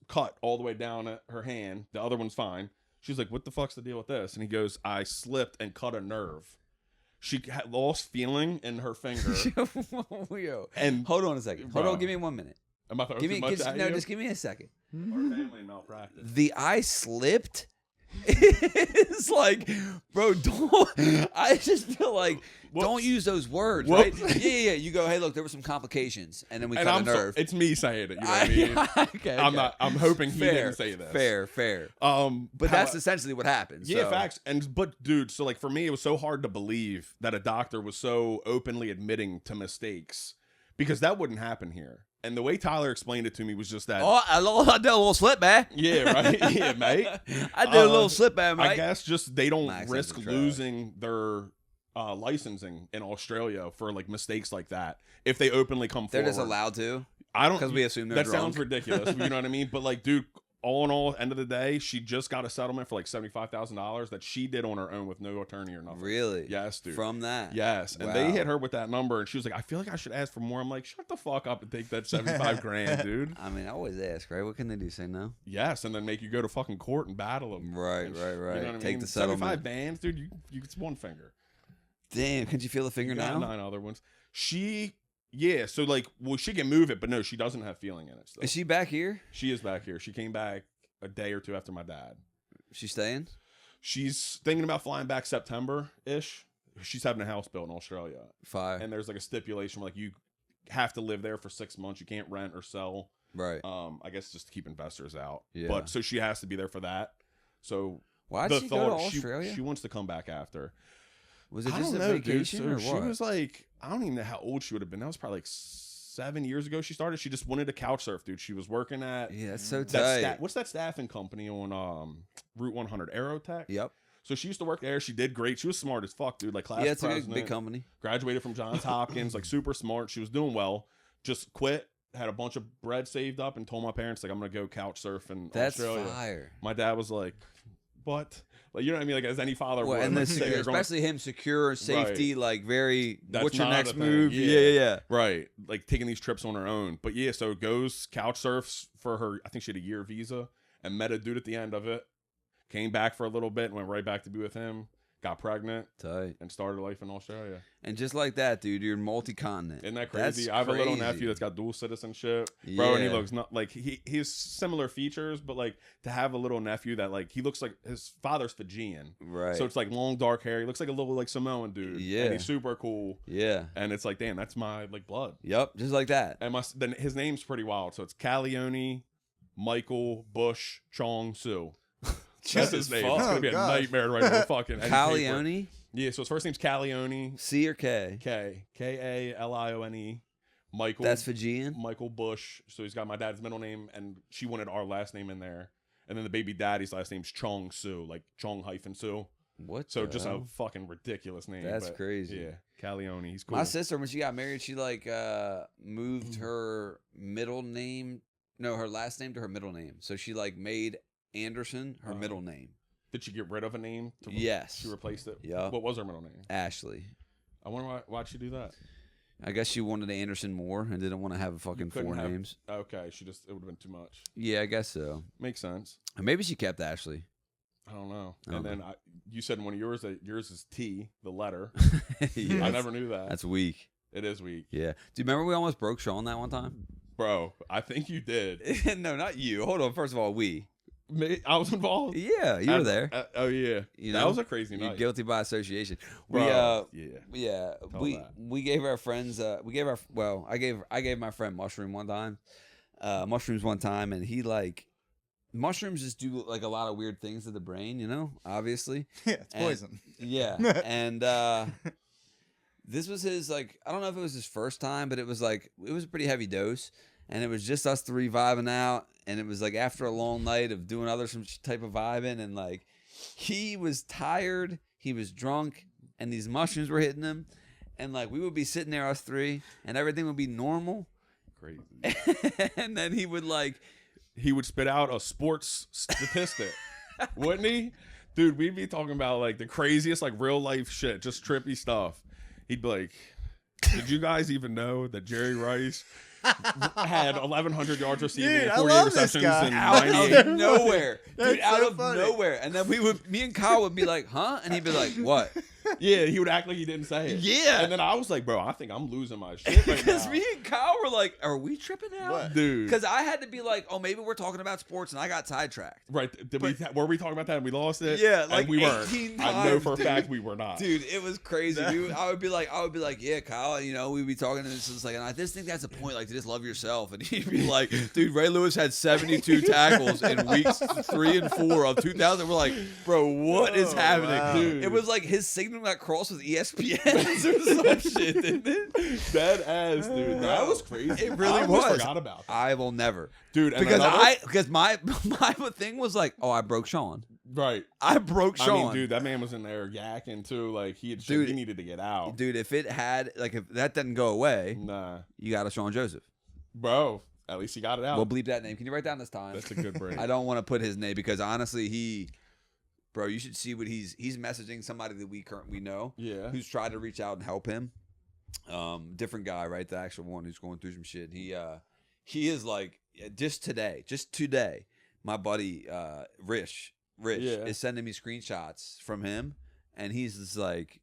Speaker 2: cut all the way down at her hand. The other one's fine. She's like, "What the fuck's the deal with this?" And he goes, "I slipped and cut a nerve." She had lost feeling in her finger.
Speaker 1: Yo.
Speaker 2: And
Speaker 1: Hold on a second. Hold
Speaker 2: Bro.
Speaker 1: on. Give me 1 minute.
Speaker 2: am I throwing
Speaker 1: Give
Speaker 2: too
Speaker 1: me
Speaker 2: much
Speaker 1: just,
Speaker 2: at
Speaker 1: no.
Speaker 2: you?
Speaker 1: Just give me a second.
Speaker 2: Our family malpractice.
Speaker 1: The eye slipped. It's like, bro, don't. I just feel like
Speaker 2: Whoops.
Speaker 1: don't use those words,
Speaker 2: Whoops.
Speaker 1: right? Yeah. You go, hey, look, there were some complications, and then we
Speaker 2: And
Speaker 1: cut
Speaker 2: I'm
Speaker 1: a nerve.
Speaker 2: it's me saying it. You know what I mean?
Speaker 1: Okay,
Speaker 2: I'm
Speaker 1: okay.
Speaker 2: not. I'm hoping he
Speaker 1: Fair,
Speaker 2: didn't say this.
Speaker 1: Fair.
Speaker 2: how-
Speaker 1: But that's essentially what happened.
Speaker 2: Yeah,
Speaker 1: so.
Speaker 2: facts. But dude, so like for me, it was so hard to believe that a doctor was so openly admitting to mistakes because that wouldn't happen here. And the way Tyler explained it to me was just that.
Speaker 1: Oh, I did a little slip, man.
Speaker 2: Yeah, right. Yeah, mate.
Speaker 1: I did a little slip, man, mate.
Speaker 2: I guess just they don't
Speaker 1: My accent's
Speaker 2: risk
Speaker 1: a try.
Speaker 2: losing their licensing in Australia for like mistakes like that if they openly come
Speaker 1: They're
Speaker 2: forward.
Speaker 1: just allowed to.
Speaker 2: I don't
Speaker 1: 'cause we assume they're
Speaker 2: that sounds
Speaker 1: drunk.
Speaker 2: ridiculous. You know what I mean? But like, dude, all in all, end of the day, she just got a settlement for like $75,000 that she did on her own with no attorney or nothing.
Speaker 1: Really?
Speaker 2: Yes, dude.
Speaker 1: From that?
Speaker 2: Yes, and
Speaker 1: Wow.
Speaker 2: they hit her with that number, and she was like, "I feel like I should ask for more." I'm like, "Shut the fuck up and take that 75 grand, dude."
Speaker 1: I mean, I always ask, right? What can they do? Say no?
Speaker 2: Yes, and then make you go to fucking court and battle them.
Speaker 1: Right.
Speaker 2: You know what I
Speaker 1: Take
Speaker 2: mean?
Speaker 1: the
Speaker 2: 75
Speaker 1: settlement.
Speaker 2: bands, dude. You it's one finger.
Speaker 1: Damn, could you feel the finger
Speaker 2: You got
Speaker 1: now?
Speaker 2: 9 other ones. She, Yeah, so like, well, she can move it, but no, she doesn't have feeling in it. Still.
Speaker 1: Is she back here?
Speaker 2: She is back here. She came back a day or two after my dad.
Speaker 1: She's staying?
Speaker 2: She's thinking about flying back September-ish. She's having a house built in Australia.
Speaker 1: Fire.
Speaker 2: And there's like a stipulation where like you have to live there for 6 months. You can't rent or sell.
Speaker 1: Right.
Speaker 2: I guess just to keep investors out.
Speaker 1: Yeah.
Speaker 2: But so she has to be there for that. So
Speaker 1: Why did she go to Australia?
Speaker 2: She wants to come back after.
Speaker 1: Was it
Speaker 2: I
Speaker 1: just
Speaker 2: don't
Speaker 1: a
Speaker 2: know,
Speaker 1: vacation
Speaker 2: dude.
Speaker 1: or
Speaker 2: So
Speaker 1: what?
Speaker 2: she was like, I don't even know how old she would have been. That was probably like 7 years ago she started. She just wanted to couch surf, dude. She was working at
Speaker 1: Yeah, that's so
Speaker 2: that
Speaker 1: tight.
Speaker 2: what's that staffing company on Route 100? Aerotech?
Speaker 1: Yep.
Speaker 2: So she used to work there. She did great. She was smart as fuck, dude. Like class
Speaker 1: Yeah, it's a
Speaker 2: president.
Speaker 1: big company.
Speaker 2: Graduated from Johns Hopkins. Like super smart. She was doing well. Just quit. Had a bunch of bread saved up and told my parents like I'm gonna go couch surf in
Speaker 1: That's
Speaker 2: Australia.
Speaker 1: fire.
Speaker 2: My dad was like, "What?" Like you know what I mean? Like as any father would.
Speaker 1: And
Speaker 2: like,
Speaker 1: the
Speaker 2: say, "You're going-"
Speaker 1: especially him, secure, safety, like very.
Speaker 2: That's
Speaker 1: what's your
Speaker 2: not
Speaker 1: next
Speaker 2: a thing.
Speaker 1: move?
Speaker 2: Yeah.
Speaker 1: Yeah.
Speaker 2: Right, like taking these trips on her own. But yeah, so goes couch surfs for her. I think she had a year visa and met a dude at the end of it. Came back for a little bit and went right back to be with him. Got pregnant
Speaker 1: Tight.
Speaker 2: and started life in Australia.
Speaker 1: And just like that, dude, you're multi-continent.
Speaker 2: Isn't that
Speaker 1: That's
Speaker 2: crazy? I have a little
Speaker 1: crazy.
Speaker 2: nephew that's got dual citizenship, bro, and he
Speaker 1: Yeah.
Speaker 2: looks not like he has similar features, but like to have a little nephew that like he looks like his father's Fijian,
Speaker 1: Right.
Speaker 2: so it's like long dark hair. He looks like a little like Samoan dude,
Speaker 1: Yeah.
Speaker 2: and he's super cool,
Speaker 1: Yeah.
Speaker 2: and it's like damn, that's my like blood.
Speaker 1: Yep. Just like that.
Speaker 2: And then his name's pretty wild, so it's Calione, Michael Bush Chong Su. That's his name.
Speaker 1: fuck.
Speaker 2: It's gonna be
Speaker 3: Oh,
Speaker 2: a
Speaker 3: gosh.
Speaker 2: nightmare to write on fucking any paper.
Speaker 1: Calione?
Speaker 2: Yeah, so his first name's Calione.
Speaker 1: C or K?
Speaker 2: K-A-L-I-O-N-E. Michael.
Speaker 1: That's Fijian?
Speaker 2: Michael Bush. So he's got my dad's middle name, and she wanted our last name in there. And then the baby daddy's last name's Chong Su, like Chong hyphen Su.
Speaker 1: What
Speaker 2: So
Speaker 1: the
Speaker 2: just a
Speaker 1: hell?
Speaker 2: fucking ridiculous name.
Speaker 1: That's
Speaker 2: but
Speaker 1: crazy.
Speaker 2: Yeah, Calione. He's cool.
Speaker 1: My sister, when she got married, she like moved her middle name, no, her last name to her middle name. So she like made Anderson her middle name.
Speaker 2: Did she get rid of a name?
Speaker 1: Yes.
Speaker 2: She replaced it?
Speaker 1: Yeah.
Speaker 2: What was her middle name?
Speaker 1: Ashley.
Speaker 2: I wonder why'd she do that?
Speaker 1: I guess she wanted Anderson more and didn't want to have fucking
Speaker 2: couldn't
Speaker 1: four
Speaker 2: have-
Speaker 1: names.
Speaker 2: Okay, it would have been too much.
Speaker 1: Yeah, I guess so.
Speaker 2: Makes sense.
Speaker 1: Or maybe she kept Ashley.
Speaker 2: I don't know.
Speaker 1: I don't
Speaker 2: And then you said one of yours that yours is T, the letter.
Speaker 1: Yeah.
Speaker 2: I never knew that.
Speaker 1: That's weak.
Speaker 2: It is weak.
Speaker 1: Yeah. Do you remember we almost broke Sean that one time?
Speaker 2: Bro, I think you did.
Speaker 1: No, not you. Hold on. First of all, we.
Speaker 2: Me, I was involved.
Speaker 1: Yeah, you were there.
Speaker 2: Oh yeah,
Speaker 1: You
Speaker 2: that
Speaker 1: know,
Speaker 2: was a crazy
Speaker 1: You're
Speaker 2: night.
Speaker 1: guilty by association.
Speaker 2: Bro,
Speaker 1: Yeah,
Speaker 2: Tell
Speaker 1: we
Speaker 2: that.
Speaker 1: we gave our friends I gave my friend mushroom one time, mushrooms one time, and he like mushrooms just do like a lot of weird things to the brain, you know, obviously.
Speaker 3: Yeah, it's
Speaker 1: And-
Speaker 3: poison.
Speaker 1: Yeah, and this was his like I don't know if it was his first time, but it was a pretty heavy dose, and it was just us three vibing out, and it was like after a long night of doing some type of vibing, and like he was tired, he was drunk, and these mushrooms were hitting him, and like we would be sitting there us three, and everything would be normal,
Speaker 2: Crazy.
Speaker 1: and then he would like
Speaker 2: He would spit out a sports statistic, wouldn't he? Dude, we'd be talking about like the craziest like real life shit, just trippy stuff. He'd be like, "Did you guys even know that Jerry Rice had 1,100 yards receiving
Speaker 3: Dude,
Speaker 2: and
Speaker 3: I
Speaker 2: 48
Speaker 3: love this
Speaker 2: receptions
Speaker 3: guy.
Speaker 2: and
Speaker 1: out
Speaker 2: 98?"
Speaker 1: of nowhere,
Speaker 3: That's
Speaker 1: dude, out
Speaker 3: so
Speaker 1: of
Speaker 3: funny.
Speaker 1: nowhere, and then me and Kyle would be like, "Huh?" and he'd be like, "What?"
Speaker 2: Yeah, he would act like he didn't say it.
Speaker 1: Yeah.
Speaker 2: And then I was like, bro, I think I'm losing my shit right
Speaker 1: Because
Speaker 2: now.
Speaker 1: me and Kyle were like, "Are we tripping out?"
Speaker 3: What?
Speaker 2: Dude.
Speaker 1: Because I had to be like, "Oh, maybe we're talking about sports," and I got sidetracked.
Speaker 2: Right. Were we talking about that and we lost it?
Speaker 1: Yeah,
Speaker 2: And
Speaker 1: like
Speaker 2: we weren't.
Speaker 1: 18
Speaker 2: I know
Speaker 1: times,
Speaker 2: for a
Speaker 1: dude.
Speaker 2: fact we were not.
Speaker 1: Dude, it was crazy. Dude, I would be like, "Yeah, Kyle, you know, we'd be talking, and it's just like, and I just think that's a point, like, to just love yourself." And he'd be like, "Dude, Ray Lewis had 72 tackles in weeks 3 and 4 of 2000." We're like, "Bro, what is
Speaker 3: Oh,
Speaker 1: happening?"
Speaker 3: wow.
Speaker 2: Dude.
Speaker 1: It was like his signal got crossed with ESPN or some shit, didn't it?
Speaker 2: Dead ass, dude. That was crazy.
Speaker 1: It really
Speaker 2: I almost
Speaker 1: was.
Speaker 2: forgot about that.
Speaker 1: I will never,
Speaker 2: Dude, and
Speaker 1: because
Speaker 2: another-
Speaker 1: my thing was like, "Oh, I broke Sean.
Speaker 2: Right.
Speaker 1: I broke Sean."
Speaker 2: I mean, dude, that man was in there yakking too. Like he
Speaker 1: Dude,
Speaker 2: he needed to get out.
Speaker 1: Dude, if that didn't go away,
Speaker 2: Nah,
Speaker 1: you got a Sean Joseph.
Speaker 2: bro. At least he got it out.
Speaker 1: We'll bleep that name. Can you write down this time?
Speaker 2: That's a good break.
Speaker 1: I don't want to put his name because honestly, bro, you should see what he's messaging somebody that we know,
Speaker 2: Yeah.
Speaker 1: who's tried to reach out and help him. Different guy, right? The actual one who's going through some shit. He is like just today, my buddy Rich
Speaker 2: Yeah.
Speaker 1: is sending me screenshots from him, and he's just like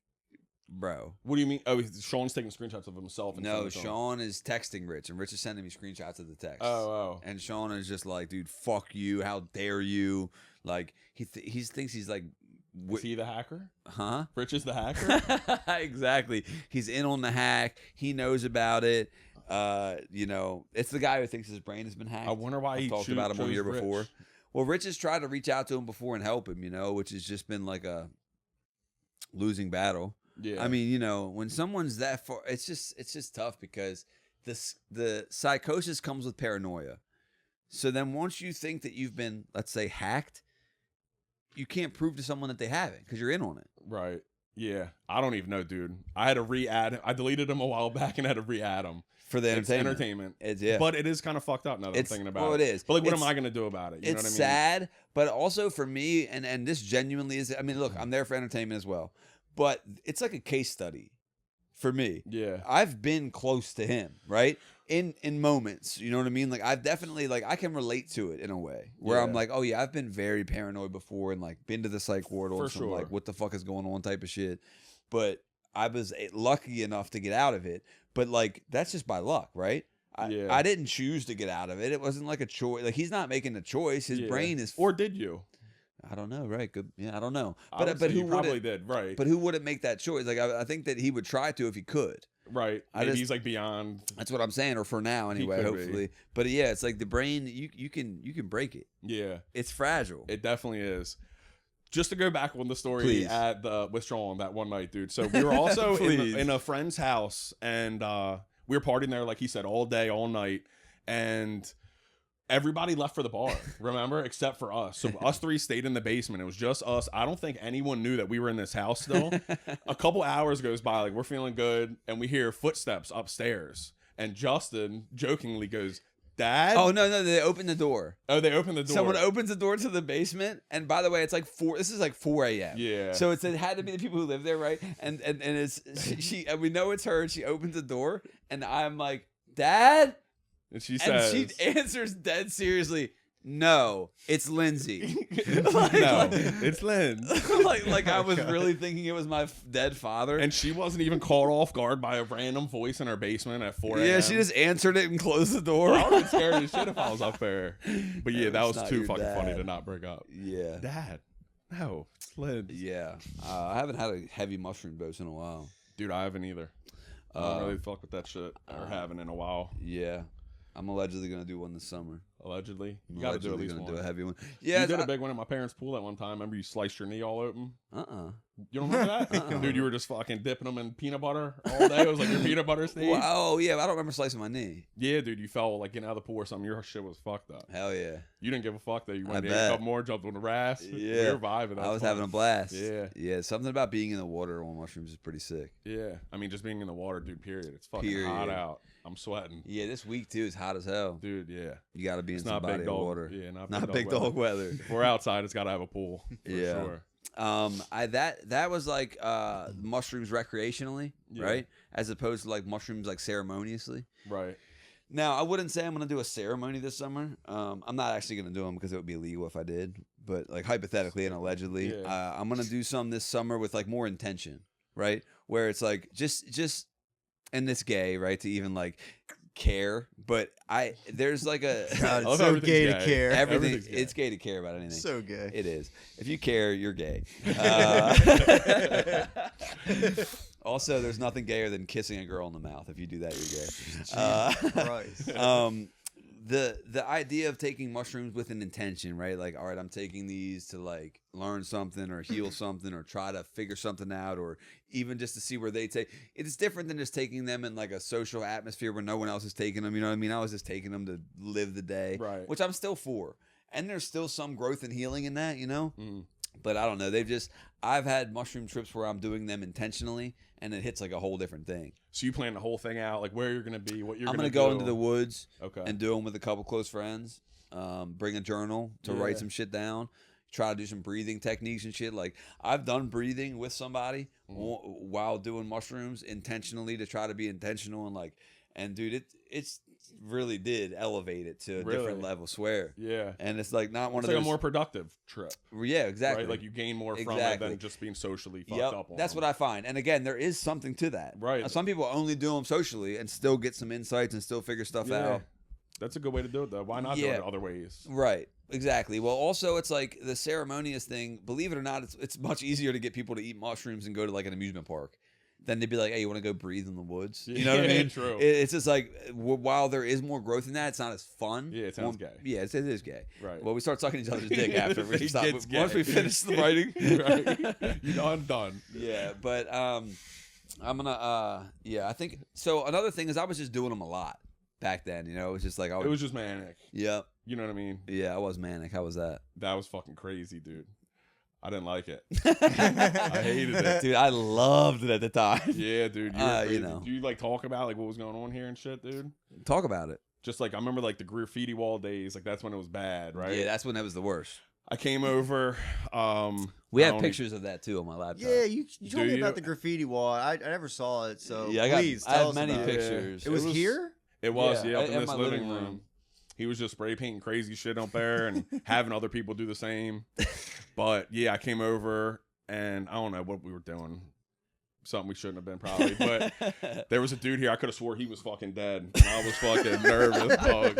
Speaker 1: bro.
Speaker 2: What do you mean? Oh, Sean's taking screenshots of himself. And
Speaker 1: No,
Speaker 2: sending it to him.
Speaker 1: Sean is texting Rich, and Rich is sending me screenshots of the text.
Speaker 2: Oh.
Speaker 1: And Sean is just like, dude, fuck you. How dare you? Like, he thinks he's like,
Speaker 2: Is he the hacker?
Speaker 1: huh?
Speaker 2: Rich is the hacker?
Speaker 1: Exactly. He's in on the hack. He knows about it. You know, it's the guy who thinks his brain has been hacked.
Speaker 2: I wonder why
Speaker 1: I
Speaker 2: he
Speaker 1: talked about him on
Speaker 2: chose
Speaker 1: here
Speaker 2: Rich.
Speaker 1: before. Well, Rich has tried to reach out to him before and help him, you know, which has just been like a losing battle.
Speaker 2: Yeah.
Speaker 1: I mean, you know, when someone's that far, it's just tough because the psychosis comes with paranoia. So then once you think that you've been, let's say, hacked, you can't prove to someone that they haven't because you're in on it.
Speaker 2: Right. Yeah. I don't even know, dude. I had to re-add him. I deleted him a while back and had to re-add him.
Speaker 1: For the
Speaker 2: It's
Speaker 1: entertainment.
Speaker 2: entertainment.
Speaker 1: It's, yeah.
Speaker 2: But it is kind of fucked up now that I'm thinking about it.
Speaker 1: Well, it is.
Speaker 2: But like, what
Speaker 1: It's-
Speaker 2: am I going to do about it? You know
Speaker 1: It's
Speaker 2: what I mean?
Speaker 1: sad, but also for me, and this genuinely is, I mean, look, I'm there for entertainment as well, but it's like a case study for me.
Speaker 2: Yeah.
Speaker 1: I've been close to him, right? In moments, you know what I mean? Like I've definitely, like, I can relate to it in a way where I'm
Speaker 2: Yeah.
Speaker 1: like, oh yeah, I've been very paranoid before and like been to the psych ward
Speaker 2: For
Speaker 1: on some
Speaker 2: sure.
Speaker 1: like what the fuck is going on type of shit. But I was lucky enough to get out of it. But like that's just by luck, right?
Speaker 2: Yeah.
Speaker 1: I didn't choose to get out of it. It wasn't like a choice. Like he's not making a choice. His
Speaker 2: Yeah.
Speaker 1: brain is.
Speaker 2: Or did you?
Speaker 1: I don't know. Right? Good. Yeah, I don't know.
Speaker 2: I would
Speaker 1: But
Speaker 2: say
Speaker 1: who
Speaker 2: you probably
Speaker 1: would?
Speaker 2: did. Right.
Speaker 1: But who wouldn't make that choice? Like I think that he would try to if he could.
Speaker 2: Right.
Speaker 1: I
Speaker 2: Maybe
Speaker 1: just-
Speaker 2: he's like beyond.
Speaker 1: That's what I'm saying, or for now anyway.
Speaker 2: could be.
Speaker 1: Hopefully. But yeah, it's like the brain. You can break it.
Speaker 2: Yeah.
Speaker 1: It's fragile.
Speaker 2: It definitely is. Just to go back on the story
Speaker 1: Please.
Speaker 2: at the with Sean that one night, dude. So we were also
Speaker 1: Please.
Speaker 2: in a friend's house, and we were partying there, like he said, all day, all night, and everybody left for the bar. Remember, except for us. So us three stayed in the basement. It was just us. I don't think anyone knew that we were in this house still. A couple hours goes by, like we're feeling good, and we hear footsteps upstairs, and Justin jokingly goes, "Dad."
Speaker 1: Oh no, they opened the door.
Speaker 2: Oh, they opened the door.
Speaker 1: Someone opens the door to the basement, and by the way, it's like 4. This is like 4 a.m.
Speaker 2: Yeah.
Speaker 1: So it had to be the people who live there, right? And it's she and we know it's her. And she opens the door, and I'm like, "Dad,"
Speaker 2: And she
Speaker 1: and
Speaker 2: says,
Speaker 1: she answers dead seriously, "No, it's Lindsay."
Speaker 2: "No, it's Lynn."
Speaker 1: like I was really thinking it was my dead father.
Speaker 2: And she wasn't even caught off guard by a random voice in her basement at 4 a.m.
Speaker 1: yeah, she just answered it and closed the door.
Speaker 2: I would have been scared as shit if I was up there. But yeah, that
Speaker 1: It's
Speaker 2: was
Speaker 1: not
Speaker 2: too
Speaker 1: your
Speaker 2: fucking funny
Speaker 1: dad.
Speaker 2: to not break up.
Speaker 1: Yeah.
Speaker 2: Dad, no, it's Lynn.
Speaker 1: Yeah. I haven't had a heavy mushroom dose in a while.
Speaker 2: Dude, I haven't either. I don't really fuck with that shit or haven't in a while.
Speaker 1: Yeah. I'm allegedly going to do one this summer.
Speaker 2: Allegedly,
Speaker 1: I'm
Speaker 2: you got to do at
Speaker 1: allegedly
Speaker 2: least
Speaker 1: gonna
Speaker 2: one.
Speaker 1: do a heavy one.
Speaker 2: You
Speaker 1: Yeah.
Speaker 2: did a big one at my parents' pool at one time. Remember you sliced your knee all open? You don't remember that?
Speaker 1: Uh-uh.
Speaker 2: Dude, you were just fucking dipping them in peanut butter all day. It was like your peanut butter stage.
Speaker 1: Wow. Yeah, I don't remember slicing my knee.
Speaker 2: Yeah, dude, you fell like getting out of the pool or something. Your shit was fucked up.
Speaker 1: Hell yeah.
Speaker 2: You didn't give a fuck that you
Speaker 1: I
Speaker 2: went in a
Speaker 1: bet.
Speaker 2: couple more, jumped on the raft.
Speaker 1: Yeah.
Speaker 2: We were vibing.
Speaker 1: I was having a blast.
Speaker 2: Yeah.
Speaker 1: Yeah. Something about being in the water on mushrooms is pretty sick.
Speaker 2: Yeah. I mean, just being in the water, dude, period. It's fucking
Speaker 1: Period.
Speaker 2: hot out. I'm sweating.
Speaker 1: Yeah, this week too is hot as hell.
Speaker 2: Dude, yeah.
Speaker 1: You got to be in
Speaker 2: It's
Speaker 1: some
Speaker 2: not
Speaker 1: body
Speaker 2: big
Speaker 1: of
Speaker 2: dog.
Speaker 1: water.
Speaker 2: Yeah, not
Speaker 1: Not big dog weather.
Speaker 2: If we're outside, it's got to have a pool. For
Speaker 1: Yeah.
Speaker 2: sure.
Speaker 1: That was like mushrooms recreationally,
Speaker 2: Yeah.
Speaker 1: right? As opposed to like mushrooms like ceremoniously.
Speaker 2: Right.
Speaker 1: Now, I wouldn't say I'm going to do a ceremony this summer. I'm not actually going to do them because it would be illegal if I did. But like hypothetically and allegedly,
Speaker 2: Yeah.
Speaker 1: I'm going to do some this summer with like more intention, right? Where it's like just, and it's gay, right? To even like care, but there's like a
Speaker 3: God,
Speaker 2: I
Speaker 3: it's
Speaker 2: love
Speaker 3: so
Speaker 2: everything's
Speaker 3: gay to
Speaker 2: gay.
Speaker 3: care.
Speaker 1: everything.
Speaker 2: Everything's gay.
Speaker 1: It's gay to care about anything.
Speaker 3: So gay.
Speaker 1: It is. If you care, you're gay. Also, there's nothing gayer than kissing a girl in the mouth. If you do that, you're gay.
Speaker 3: Christ.
Speaker 1: The idea of taking mushrooms with an intention, right? Like, all right, I'm taking these to like learn something or heal something or try to figure something out or even just to see where they take. It's different than just taking them in like a social atmosphere where no one else is taking them. You know what I mean? I was just taking them to live the day,
Speaker 2: Right.
Speaker 1: which I'm still for. And there's still some growth and healing in that, you know?
Speaker 2: Mm.
Speaker 1: But I don't know. I've had mushroom trips where I'm doing them intentionally and it hits like a whole different thing.
Speaker 2: So you plan the whole thing out, like where you're going to be, what you're
Speaker 1: I'm
Speaker 2: going to
Speaker 1: going to
Speaker 2: do.
Speaker 1: go into the woods
Speaker 2: Okay.
Speaker 1: and do them with a couple close friends. Bring a journal to
Speaker 2: Yeah.
Speaker 1: write some shit down. Try to do some breathing techniques and shit. Like I've done breathing with somebody while doing mushrooms intentionally to try to be intentional and like, and dude, it's really did elevate it to a
Speaker 2: Really?
Speaker 1: different level. Swear.
Speaker 2: Yeah.
Speaker 1: And it's like not one
Speaker 2: It's
Speaker 1: of
Speaker 2: like
Speaker 1: those.
Speaker 2: a more productive trip.
Speaker 1: Yeah, exactly.
Speaker 2: Right? Like you gain more from it
Speaker 1: Exactly.
Speaker 2: than just being socially fucked
Speaker 1: Yep,
Speaker 2: up on.
Speaker 1: that's what I find. And again, there is something to that.
Speaker 2: Right.
Speaker 1: Some people only do them socially and still get some insights and still figure stuff out.
Speaker 2: That's a good way to do it, though. Why not do it other ways?
Speaker 1: Right. Exactly. Well, also, it's like the ceremonious thing. Believe it or not, it's much easier to get people to eat mushrooms and go to like an amusement park than to be like, hey, you want to go breathe in the woods? You know what I mean?
Speaker 2: True.
Speaker 1: It's just like while there is more growth in that, it's not as fun.
Speaker 2: Yeah, it sounds gay.
Speaker 1: Yeah, it is gay.
Speaker 2: Right.
Speaker 1: Well, we start sucking each other's dick after we
Speaker 2: It
Speaker 1: stop.
Speaker 2: gets
Speaker 1: Once
Speaker 2: gay.
Speaker 1: we finish the writing.
Speaker 2: Right. You know, I'm done.
Speaker 1: Yeah, but I'm gonna I think so. Another thing is I was just doing them a lot back then. You know, it was just like
Speaker 2: It was just manic.
Speaker 1: yeah,
Speaker 2: You know what I mean?
Speaker 1: yeah. I was manic. How was that?
Speaker 2: That was fucking crazy, dude. I didn't like it. I hated it.
Speaker 1: Dude, I loved it at the time.
Speaker 2: Yeah, dude. You were crazy.
Speaker 1: you know.
Speaker 2: Do you like talk about like what was going on here and shit, dude?
Speaker 1: Talk about it.
Speaker 2: Just like I remember like the graffiti wall days, like that's when it was bad, right?
Speaker 1: Yeah, that's when that was the worst.
Speaker 2: I came over.
Speaker 1: We
Speaker 2: I
Speaker 1: have
Speaker 2: don't-
Speaker 1: pictures of that too on my laptop.
Speaker 3: Yeah, you told
Speaker 2: Do
Speaker 3: me
Speaker 2: you?
Speaker 3: about the graffiti wall. I never saw it, so
Speaker 1: Yeah,
Speaker 3: please
Speaker 1: I
Speaker 3: tell
Speaker 1: have
Speaker 3: us
Speaker 1: many
Speaker 3: about
Speaker 1: pictures.
Speaker 3: It was here?
Speaker 2: It was,
Speaker 1: Yeah,
Speaker 2: yeah, up in
Speaker 1: at
Speaker 2: this
Speaker 1: my
Speaker 2: living
Speaker 1: living
Speaker 2: room.
Speaker 1: room.
Speaker 2: He was just spray painting crazy shit up there and having other people do the same. But yeah, I came over and I don't know what we were doing. Something we shouldn't have been probably. But there was a dude here. I could have swore he was fucking dead. And I was fucking nervous, dog.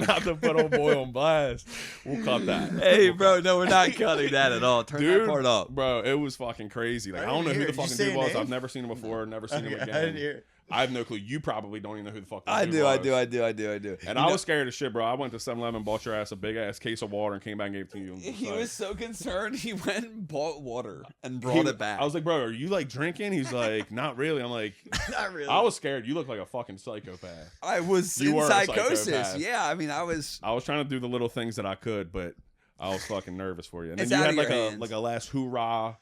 Speaker 2: Not to put old boy on blast. We'll cut that.
Speaker 1: Hey, bro, no, we're not cutting that at all. Turn that part up.
Speaker 2: Bro, it was fucking crazy. Like I don't know who the fucking dude was. I've never seen him before. Never seen him
Speaker 3: Okay,
Speaker 2: again.
Speaker 3: I didn't hear it.
Speaker 2: I have no clue. You probably don't even know who the fuck this
Speaker 1: I
Speaker 2: dude
Speaker 1: do,
Speaker 2: was.
Speaker 1: I do.
Speaker 2: And I was scared as shit, bro. I went to 7-Eleven, bought your ass a big ass case of water, and came back and gave it to you.
Speaker 1: He
Speaker 2: Like,
Speaker 1: was so concerned. He went and bought water and brought it back.
Speaker 2: I was like, bro, are you like drinking? He's like, not really. I'm like,
Speaker 3: Not really.
Speaker 2: I was scared. You look like a fucking psychopath.
Speaker 1: I was
Speaker 2: You
Speaker 1: in
Speaker 2: were a
Speaker 1: psychosis.
Speaker 2: psychopath.
Speaker 1: Yeah, I mean, I was.
Speaker 2: I was trying to do the little things that I could, but I was fucking nervous for you. And then
Speaker 1: It's
Speaker 2: you
Speaker 1: out
Speaker 2: had
Speaker 1: of
Speaker 2: like
Speaker 1: your
Speaker 2: a
Speaker 1: hands.
Speaker 2: like a last hoorah.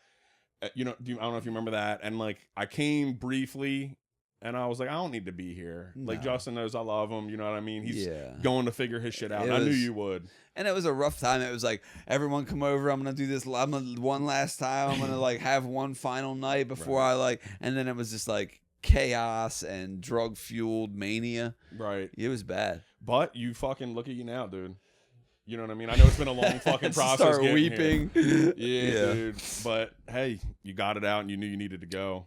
Speaker 2: You know, I don't know if you remember that. And like, I came briefly, and I was like, I don't need to be here. Like
Speaker 1: No.
Speaker 2: Justin knows I love him. You know what I mean? He's
Speaker 1: Yeah.
Speaker 2: going to figure his shit out.
Speaker 1: It
Speaker 2: And I knew
Speaker 1: was-
Speaker 2: you would.
Speaker 1: And it was a rough time. It was like, everyone come over. I'm gonna do this. I'm gonna one last time. I'm gonna like have one final night before
Speaker 2: Right.
Speaker 1: I like. And then it was just like chaos and drug fueled mania.
Speaker 2: Right.
Speaker 1: It was bad.
Speaker 2: But you fucking look at you now, dude. You know what I mean? I know it's been a long fucking process.
Speaker 1: Start
Speaker 2: getting
Speaker 1: weeping.
Speaker 2: here. Yeah, dude. But hey, you got it out and you knew you needed to go.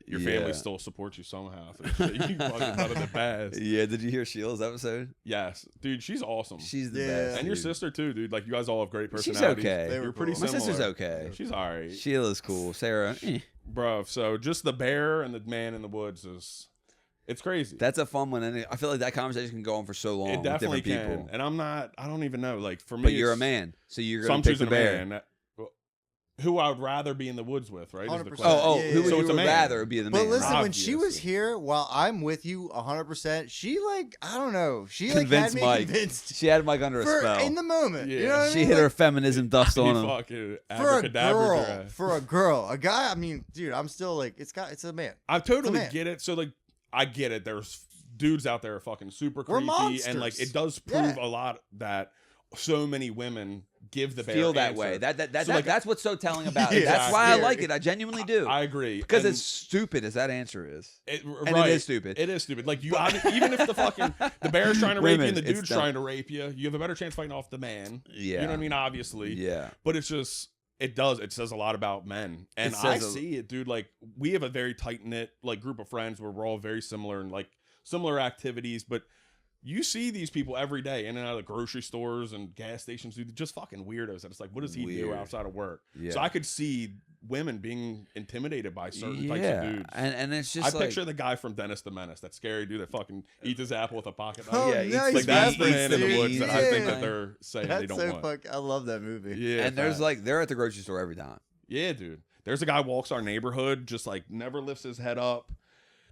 Speaker 2: Your family
Speaker 1: Yeah.
Speaker 2: still supports you somehow. So you fucking out of the past.
Speaker 1: Yeah, did you hear Sheila's episode?
Speaker 2: Yes. Dude, she's awesome.
Speaker 1: She's the
Speaker 3: Yeah.
Speaker 1: best.
Speaker 2: And your
Speaker 1: dude.
Speaker 2: sister too, dude. Like you guys all have great
Speaker 1: She's
Speaker 2: personalities.
Speaker 1: okay.
Speaker 3: They
Speaker 2: You're
Speaker 3: were
Speaker 2: pretty
Speaker 3: cool.
Speaker 1: My
Speaker 2: similar.
Speaker 1: sister's okay.
Speaker 2: She's alright.
Speaker 1: Sheila's cool. Sarah,
Speaker 2: Bro, so just the bear and the man in the woods is it's crazy.
Speaker 1: that's a fun one. And I feel like that conversation can go on for so long
Speaker 2: It definitely
Speaker 1: with different
Speaker 2: can.
Speaker 1: people.
Speaker 2: And I don't even know. Like for me
Speaker 1: But you're a
Speaker 2: it's-
Speaker 1: man, so you're
Speaker 2: So
Speaker 1: gonna
Speaker 2: I'm
Speaker 1: pick the
Speaker 2: choosing a
Speaker 1: bear.
Speaker 2: man. Who I would rather be in the woods with, right? is the
Speaker 3: 100%.
Speaker 2: question.
Speaker 1: Oh,
Speaker 3: Yeah,
Speaker 1: who
Speaker 3: yeah,
Speaker 1: would
Speaker 2: So
Speaker 1: you
Speaker 2: it's a
Speaker 1: would
Speaker 2: man.
Speaker 1: rather be the
Speaker 3: But
Speaker 1: man?
Speaker 3: listen, when she was
Speaker 2: Obviously.
Speaker 3: here, while I'm with you 100%, she like I don't know, she like
Speaker 1: Convinced
Speaker 3: had me
Speaker 1: Mike.
Speaker 3: convinced
Speaker 1: She had Mike under a
Speaker 3: for
Speaker 1: spell.
Speaker 3: in the moment. You
Speaker 2: Yeah.
Speaker 3: know what I
Speaker 1: She
Speaker 3: mean?
Speaker 1: hit
Speaker 3: Like,
Speaker 1: her feminism dust
Speaker 2: He
Speaker 1: on him.
Speaker 2: fucking
Speaker 3: for a
Speaker 2: abracadabra.
Speaker 3: girl, for a girl, a guy. I mean, dude, I'm still like it's a man.
Speaker 2: I totally
Speaker 3: man.
Speaker 2: get it. So like, I get it. There's dudes out there are fucking super
Speaker 3: We're
Speaker 2: creepy, and like
Speaker 3: monsters.
Speaker 2: it does prove
Speaker 3: Yeah.
Speaker 2: a lot that so many women give the bear
Speaker 1: Feel that
Speaker 2: answer.
Speaker 1: way.
Speaker 2: So, like,
Speaker 1: That's what's so telling about it.
Speaker 3: Yeah.
Speaker 1: That's why I
Speaker 3: Scary.
Speaker 1: like it. I genuinely do.
Speaker 2: I agree
Speaker 1: Because
Speaker 2: And
Speaker 1: as stupid as that answer is.
Speaker 2: it,
Speaker 1: and
Speaker 2: right,
Speaker 1: it is stupid.
Speaker 2: It is stupid. Like you, even if the bear's trying to rape you
Speaker 1: Women,
Speaker 2: and the
Speaker 1: it's
Speaker 2: dude's
Speaker 1: dumb.
Speaker 2: trying to rape you, you have a better chance fighting off the man.
Speaker 1: Yeah.
Speaker 2: You know what I mean? Obviously.
Speaker 1: Yeah.
Speaker 2: But it's just it says a lot about men. And
Speaker 1: It
Speaker 2: I
Speaker 1: says
Speaker 2: see it, dude. Like we have a very tight knit like group of friends where we're all very similar and like similar activities, but you see these people every day in and out of the grocery stores and gas stations, dude, just fucking weirdos. And it's like, what does he do
Speaker 1: Weird.
Speaker 2: outside of work?
Speaker 1: Yeah.
Speaker 2: So I could see women being intimidated by certain types
Speaker 1: Yeah.
Speaker 2: of dudes.
Speaker 1: And it's
Speaker 2: I
Speaker 1: just like,
Speaker 2: picture the guy from Dennis the Menace, that scary dude that fucking eats his apple with a pocket knife.
Speaker 3: Oh,
Speaker 1: yeah,
Speaker 3: yeah,
Speaker 1: it's
Speaker 2: Like that's the
Speaker 1: eats
Speaker 2: man in the
Speaker 1: the
Speaker 2: woods that I think
Speaker 3: yeah.
Speaker 2: that they're saying
Speaker 3: That's
Speaker 2: they don't
Speaker 3: so
Speaker 2: want.
Speaker 3: fuck. I love that movie.
Speaker 2: Yeah,
Speaker 1: and there's
Speaker 2: facts.
Speaker 1: like, they're at the grocery store every time.
Speaker 2: Yeah, dude. There's a guy walks our neighborhood, just like never lifts his head up.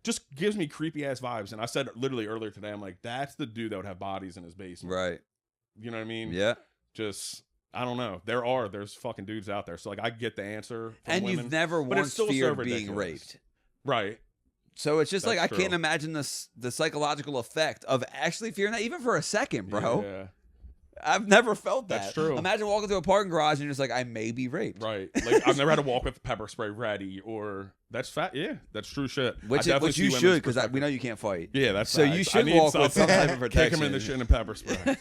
Speaker 2: Just gives me creepy ass vibes. And I said literally earlier today, I'm like, that's the dude that would have bodies in his basement.
Speaker 1: Right.
Speaker 2: You know what I mean?
Speaker 1: Yeah.
Speaker 2: Just I don't know. There's fucking dudes out there. So like I get the answer from
Speaker 1: And
Speaker 2: women.
Speaker 1: you've never
Speaker 2: but it's
Speaker 1: once
Speaker 2: still so
Speaker 1: feared being
Speaker 2: ridiculous.
Speaker 1: raped.
Speaker 2: Right.
Speaker 1: So it's just like, I
Speaker 2: That's
Speaker 1: can't
Speaker 2: true.
Speaker 1: imagine the psychological effect of actually fearing that, even for a second, bro.
Speaker 2: Yeah.
Speaker 1: I've never felt that.
Speaker 2: That's true.
Speaker 1: Imagine walking through a parking garage and you're just like, I may be raped.
Speaker 2: Right. Like I've never had to walk with pepper spray ready, or that's fat. Yeah, that's true shit.
Speaker 1: Which you should, because we know you can't fight.
Speaker 2: Yeah, that's
Speaker 1: so
Speaker 2: facts.
Speaker 1: you should walk with some type of protection.
Speaker 2: Kick him in the shit and pepper spray.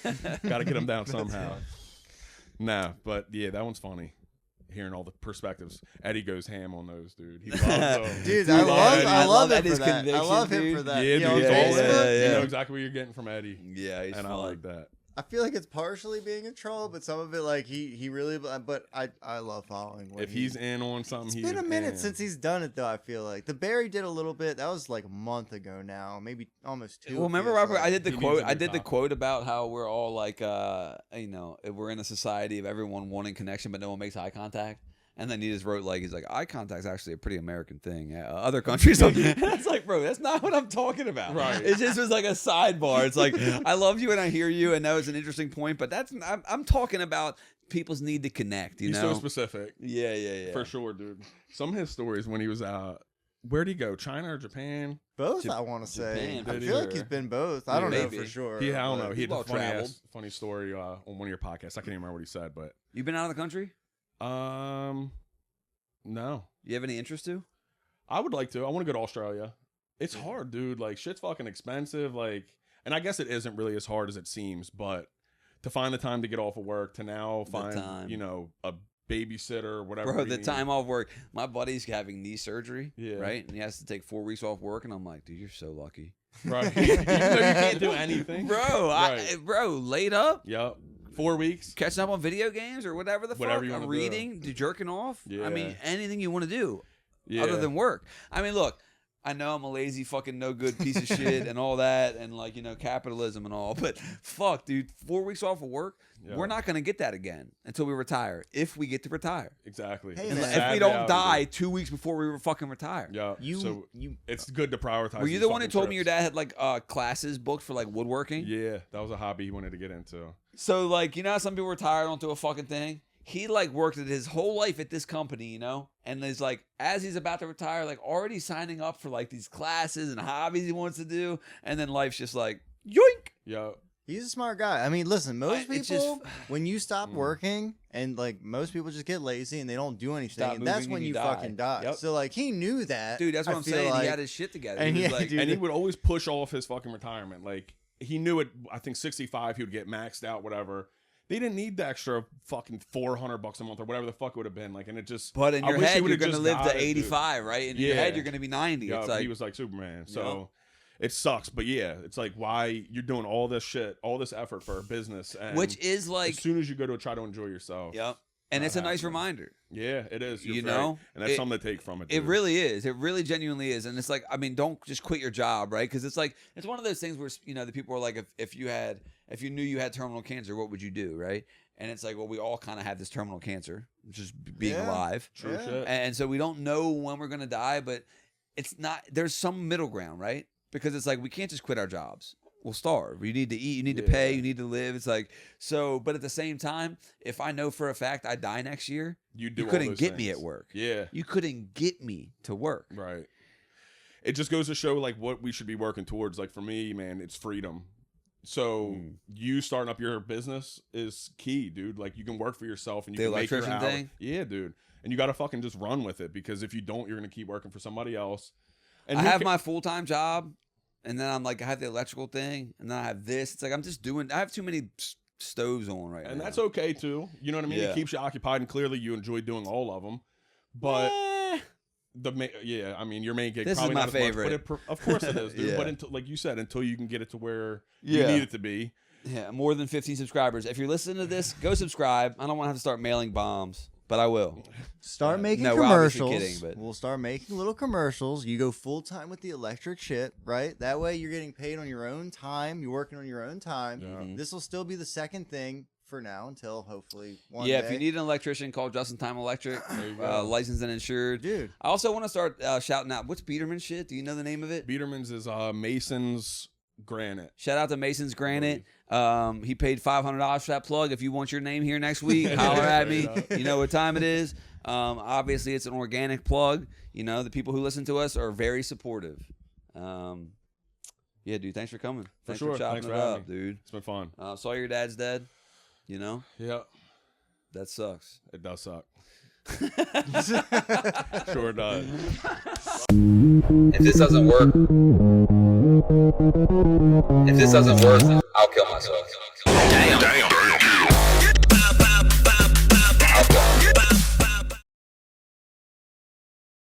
Speaker 2: Got to get him down somehow. Nah, but yeah, that one's funny. Hearing all the perspectives, Eddie goes ham on those, dude. He loves them.
Speaker 3: Dude, I love him
Speaker 1: Eddie's
Speaker 3: for that. I love him
Speaker 1: dude.
Speaker 3: for that.
Speaker 2: Yeah, dude.
Speaker 1: Yeah.
Speaker 2: You know exactly what you're getting from Eddie.
Speaker 1: Yeah, he's
Speaker 2: and
Speaker 1: fun.
Speaker 2: I like that.
Speaker 3: I feel like it's partially being a troll, but some of it, like he really. But I love following.
Speaker 2: If he's in on something,
Speaker 3: it's
Speaker 2: he's
Speaker 3: been a minute
Speaker 2: in.
Speaker 3: since he's done it though. I feel like the Barry did a little bit. That was like a month ago now, maybe almost 2.
Speaker 1: Well, remember,
Speaker 3: it feels
Speaker 1: Robert,
Speaker 3: like.
Speaker 1: I did the
Speaker 2: He
Speaker 1: quote.
Speaker 2: needs a
Speaker 1: I
Speaker 2: new
Speaker 1: did the
Speaker 2: topic.
Speaker 1: quote about how we're all like, we're in a society of everyone wanting connection, but no one makes eye contact. And then he just wrote like, he's like, eye contact's actually a pretty American thing. Other countries, and it's like, bro, that's not what I'm talking about.
Speaker 2: Right.
Speaker 1: It just was like a sidebar. It's like, I love you and I hear you, and that was an interesting point. But I'm talking about people's need to connect. You
Speaker 2: He's
Speaker 1: know,
Speaker 2: so specific.
Speaker 1: yeah,
Speaker 2: For sure, dude. Some of his stories when he was out, where'd he go? China or Japan?
Speaker 3: Both. I want to say.
Speaker 1: Japan,
Speaker 3: I
Speaker 2: for
Speaker 3: feel like
Speaker 1: sure.
Speaker 3: he's been both. I don't know
Speaker 1: Maybe.
Speaker 3: for sure.
Speaker 2: I don't
Speaker 3: but-
Speaker 2: know. He had
Speaker 1: well
Speaker 2: a funny,
Speaker 1: traveled.
Speaker 2: funny story on one of your podcasts. I can't even remember what he said, but
Speaker 1: You been out of the country?
Speaker 2: no.
Speaker 1: You have any interest to?
Speaker 2: I would like to. I want to go to Australia. It's hard, dude. Like shit's fucking expensive. Like, and I guess it isn't really as hard as it seems, but to find the time to get off of work, to now
Speaker 1: time.
Speaker 2: find, you know, a babysitter, whatever.
Speaker 1: Bro,
Speaker 2: we
Speaker 1: the
Speaker 2: need.
Speaker 1: time off work. My buddy's having knee surgery,
Speaker 2: Yeah.
Speaker 1: right? And he has to take 4 weeks off work, and I'm like, dude, you're so lucky.
Speaker 2: Right. Even though you can't do anything.
Speaker 1: Bro,
Speaker 2: Right.
Speaker 1: bro, laid up,
Speaker 2: Yep. 4 weeks.
Speaker 1: catching up on video games or whatever the
Speaker 2: Whatever
Speaker 1: fuck.
Speaker 2: you wanna
Speaker 1: I'm
Speaker 2: do.
Speaker 1: reading, jerking off.
Speaker 2: Yeah.
Speaker 1: I mean, anything you want to do
Speaker 2: Yeah.
Speaker 1: other than work. I mean, look, I know I'm a lazy fucking no good piece of shit and all that and like, you know, capitalism and all, but fuck, dude, 4 weeks off of work,
Speaker 2: Yeah.
Speaker 1: we're not going to get that again until we retire, if we get to retire.
Speaker 2: Exactly.
Speaker 3: Hey,
Speaker 2: It's a
Speaker 3: man.
Speaker 1: If
Speaker 2: sad
Speaker 1: we don't
Speaker 2: reality,
Speaker 1: die
Speaker 2: dude.
Speaker 1: 2 weeks before we fucking retire.
Speaker 2: Yeah. So
Speaker 3: You
Speaker 2: it's good to prioritize.
Speaker 1: Were you
Speaker 2: these
Speaker 1: the one who
Speaker 2: fucking
Speaker 1: told me your
Speaker 2: trips.
Speaker 1: dad had like classes booked for like woodworking?
Speaker 2: Yeah, that was a hobby he wanted to get into.
Speaker 1: So like, you know how some people retire, don't do a fucking thing? He like worked at his whole life at this company, you know? And is like, as he's about to retire, like already signing up for like these classes and hobbies he wants to do. And then life's just like, yoink.
Speaker 2: Yeah.
Speaker 3: He's a smart guy. I mean, listen, most
Speaker 1: it's
Speaker 3: people,
Speaker 1: just-
Speaker 3: when you stop working and like most people just get lazy and they don't do anything,
Speaker 1: Stop
Speaker 3: and that's
Speaker 1: moving
Speaker 3: when
Speaker 1: and
Speaker 3: you
Speaker 1: you die.
Speaker 3: fucking die.
Speaker 1: Yep.
Speaker 3: So like he knew that.
Speaker 1: Dude, that's what
Speaker 3: I
Speaker 1: I'm
Speaker 3: feel
Speaker 1: saying.
Speaker 3: like-
Speaker 1: He had his shit together.
Speaker 3: And
Speaker 1: He was
Speaker 3: yeah,
Speaker 1: like,
Speaker 3: dude.
Speaker 2: And he would always push off his fucking retirement. Like he knew it. I think 65, he would get maxed out, whatever. They didn't need the extra fucking $400 a month or whatever the fuck it would have been. Like, and it just.
Speaker 1: but in
Speaker 2: I
Speaker 1: your
Speaker 2: wish he
Speaker 1: head,
Speaker 2: would've
Speaker 1: you're going to
Speaker 2: just
Speaker 1: live to
Speaker 2: got it, dude.
Speaker 1: 85, right? In your
Speaker 2: Yeah.
Speaker 1: head, you're going to be 90.
Speaker 2: Yeah,
Speaker 1: It's like,
Speaker 2: he was like Superman. So it sucks. But yeah, it's like why you're doing all this shit, all this effort for a business, and
Speaker 1: which is like,
Speaker 2: as soon as you go to try to enjoy yourself.
Speaker 1: yep. And
Speaker 2: Not
Speaker 1: it's a nice
Speaker 2: happening.
Speaker 1: reminder.
Speaker 2: Yeah, it is. You're
Speaker 1: You
Speaker 2: right.
Speaker 1: know?
Speaker 2: and that's
Speaker 1: It-
Speaker 2: something to take from it.
Speaker 1: It
Speaker 2: dude.
Speaker 1: really is. It really genuinely is. And it's like, I mean, don't just quit your job, right? Because it's like, it's one of those things where, you know, the people are like, if you knew you had terminal cancer, what would you do, right? And it's like, well, we all kind of have this terminal cancer, just being
Speaker 3: Yeah.
Speaker 1: alive.
Speaker 2: True
Speaker 3: Yeah.
Speaker 2: shit.
Speaker 1: And so we don't know when we're going to die, but it's not, there's some middle ground, right? Because it's like, we can't just quit our jobs. We'll starve. You need to eat, you need to pay,
Speaker 2: Yeah.
Speaker 1: you need to live. It's like, so, but at the same time, if I know for a fact I die next year,
Speaker 2: You do.
Speaker 1: you
Speaker 2: all
Speaker 1: couldn't
Speaker 2: those
Speaker 1: get me
Speaker 2: things.
Speaker 1: at work.
Speaker 2: Yeah.
Speaker 1: You couldn't get me to work.
Speaker 2: Right. It just goes to show like what we should be working towards. Like for me, man, it's freedom. So you starting up your business is key, dude. Like you can work for yourself and you
Speaker 1: The
Speaker 2: can make your
Speaker 1: electrician
Speaker 2: hour.
Speaker 1: thing?
Speaker 2: Yeah, dude. And you got to fucking just run with it because if you don't, you're gonna keep working for somebody else. And
Speaker 1: I
Speaker 2: who
Speaker 1: have
Speaker 2: ca-
Speaker 1: my full-time job, and then I'm like, I have the electrical thing, and then I have this. It's like I'm just doing. I have too many stoves on right now.
Speaker 2: and that's okay too. You know what I mean?
Speaker 1: Yeah.
Speaker 2: It keeps you occupied, and clearly you enjoy doing all of them. But I mean, your main gig
Speaker 1: This is
Speaker 2: probably
Speaker 1: my
Speaker 2: not as much,
Speaker 1: favorite.
Speaker 2: but of course it is, dude.
Speaker 1: Yeah.
Speaker 2: But until, like you said, until you can get it to where
Speaker 1: Yeah.
Speaker 2: you need it to be.
Speaker 1: Yeah, more than 15 subscribers. If you're listening to this, go subscribe. I don't want to have to start mailing bombs, but I will.
Speaker 3: Start making
Speaker 1: No, we're obviously
Speaker 3: commercials.
Speaker 1: kidding, but-
Speaker 3: We'll start making little commercials. You go full time with the electric shit, right? That way you're getting paid on your own time. You're working on your own time.
Speaker 2: Yeah.
Speaker 1: Mhm.
Speaker 3: This will still be the second thing for now until hopefully one
Speaker 1: Yeah,
Speaker 3: day.
Speaker 1: if you need an electrician, call Justin Time Electric,
Speaker 2: There you go.
Speaker 1: licensed and insured.
Speaker 3: Dude,
Speaker 1: I also want to start shouting out. What's Biederman shit? Do you know the name of it?
Speaker 2: Biederman's is Mason's Granite.
Speaker 1: Shout out to Mason's Granite. He paid $500 for that plug. If you want your name here next week, holler at me.
Speaker 2: Straight up.
Speaker 1: You know what time it is. Obviously, it's an organic plug. You know, the people who listen to us are very supportive. Yeah, dude, thanks for coming. Thanks
Speaker 2: sure.
Speaker 1: for chopping
Speaker 2: Thanks
Speaker 1: it
Speaker 2: for having
Speaker 1: up, dude.
Speaker 2: It's been fun.
Speaker 1: Saw your dad's dead.
Speaker 4: You know?
Speaker 2: Yeah,
Speaker 1: That sucks.
Speaker 2: it does suck. Sure does.
Speaker 1: If this doesn't work, I'll kill myself.
Speaker 5: Damn.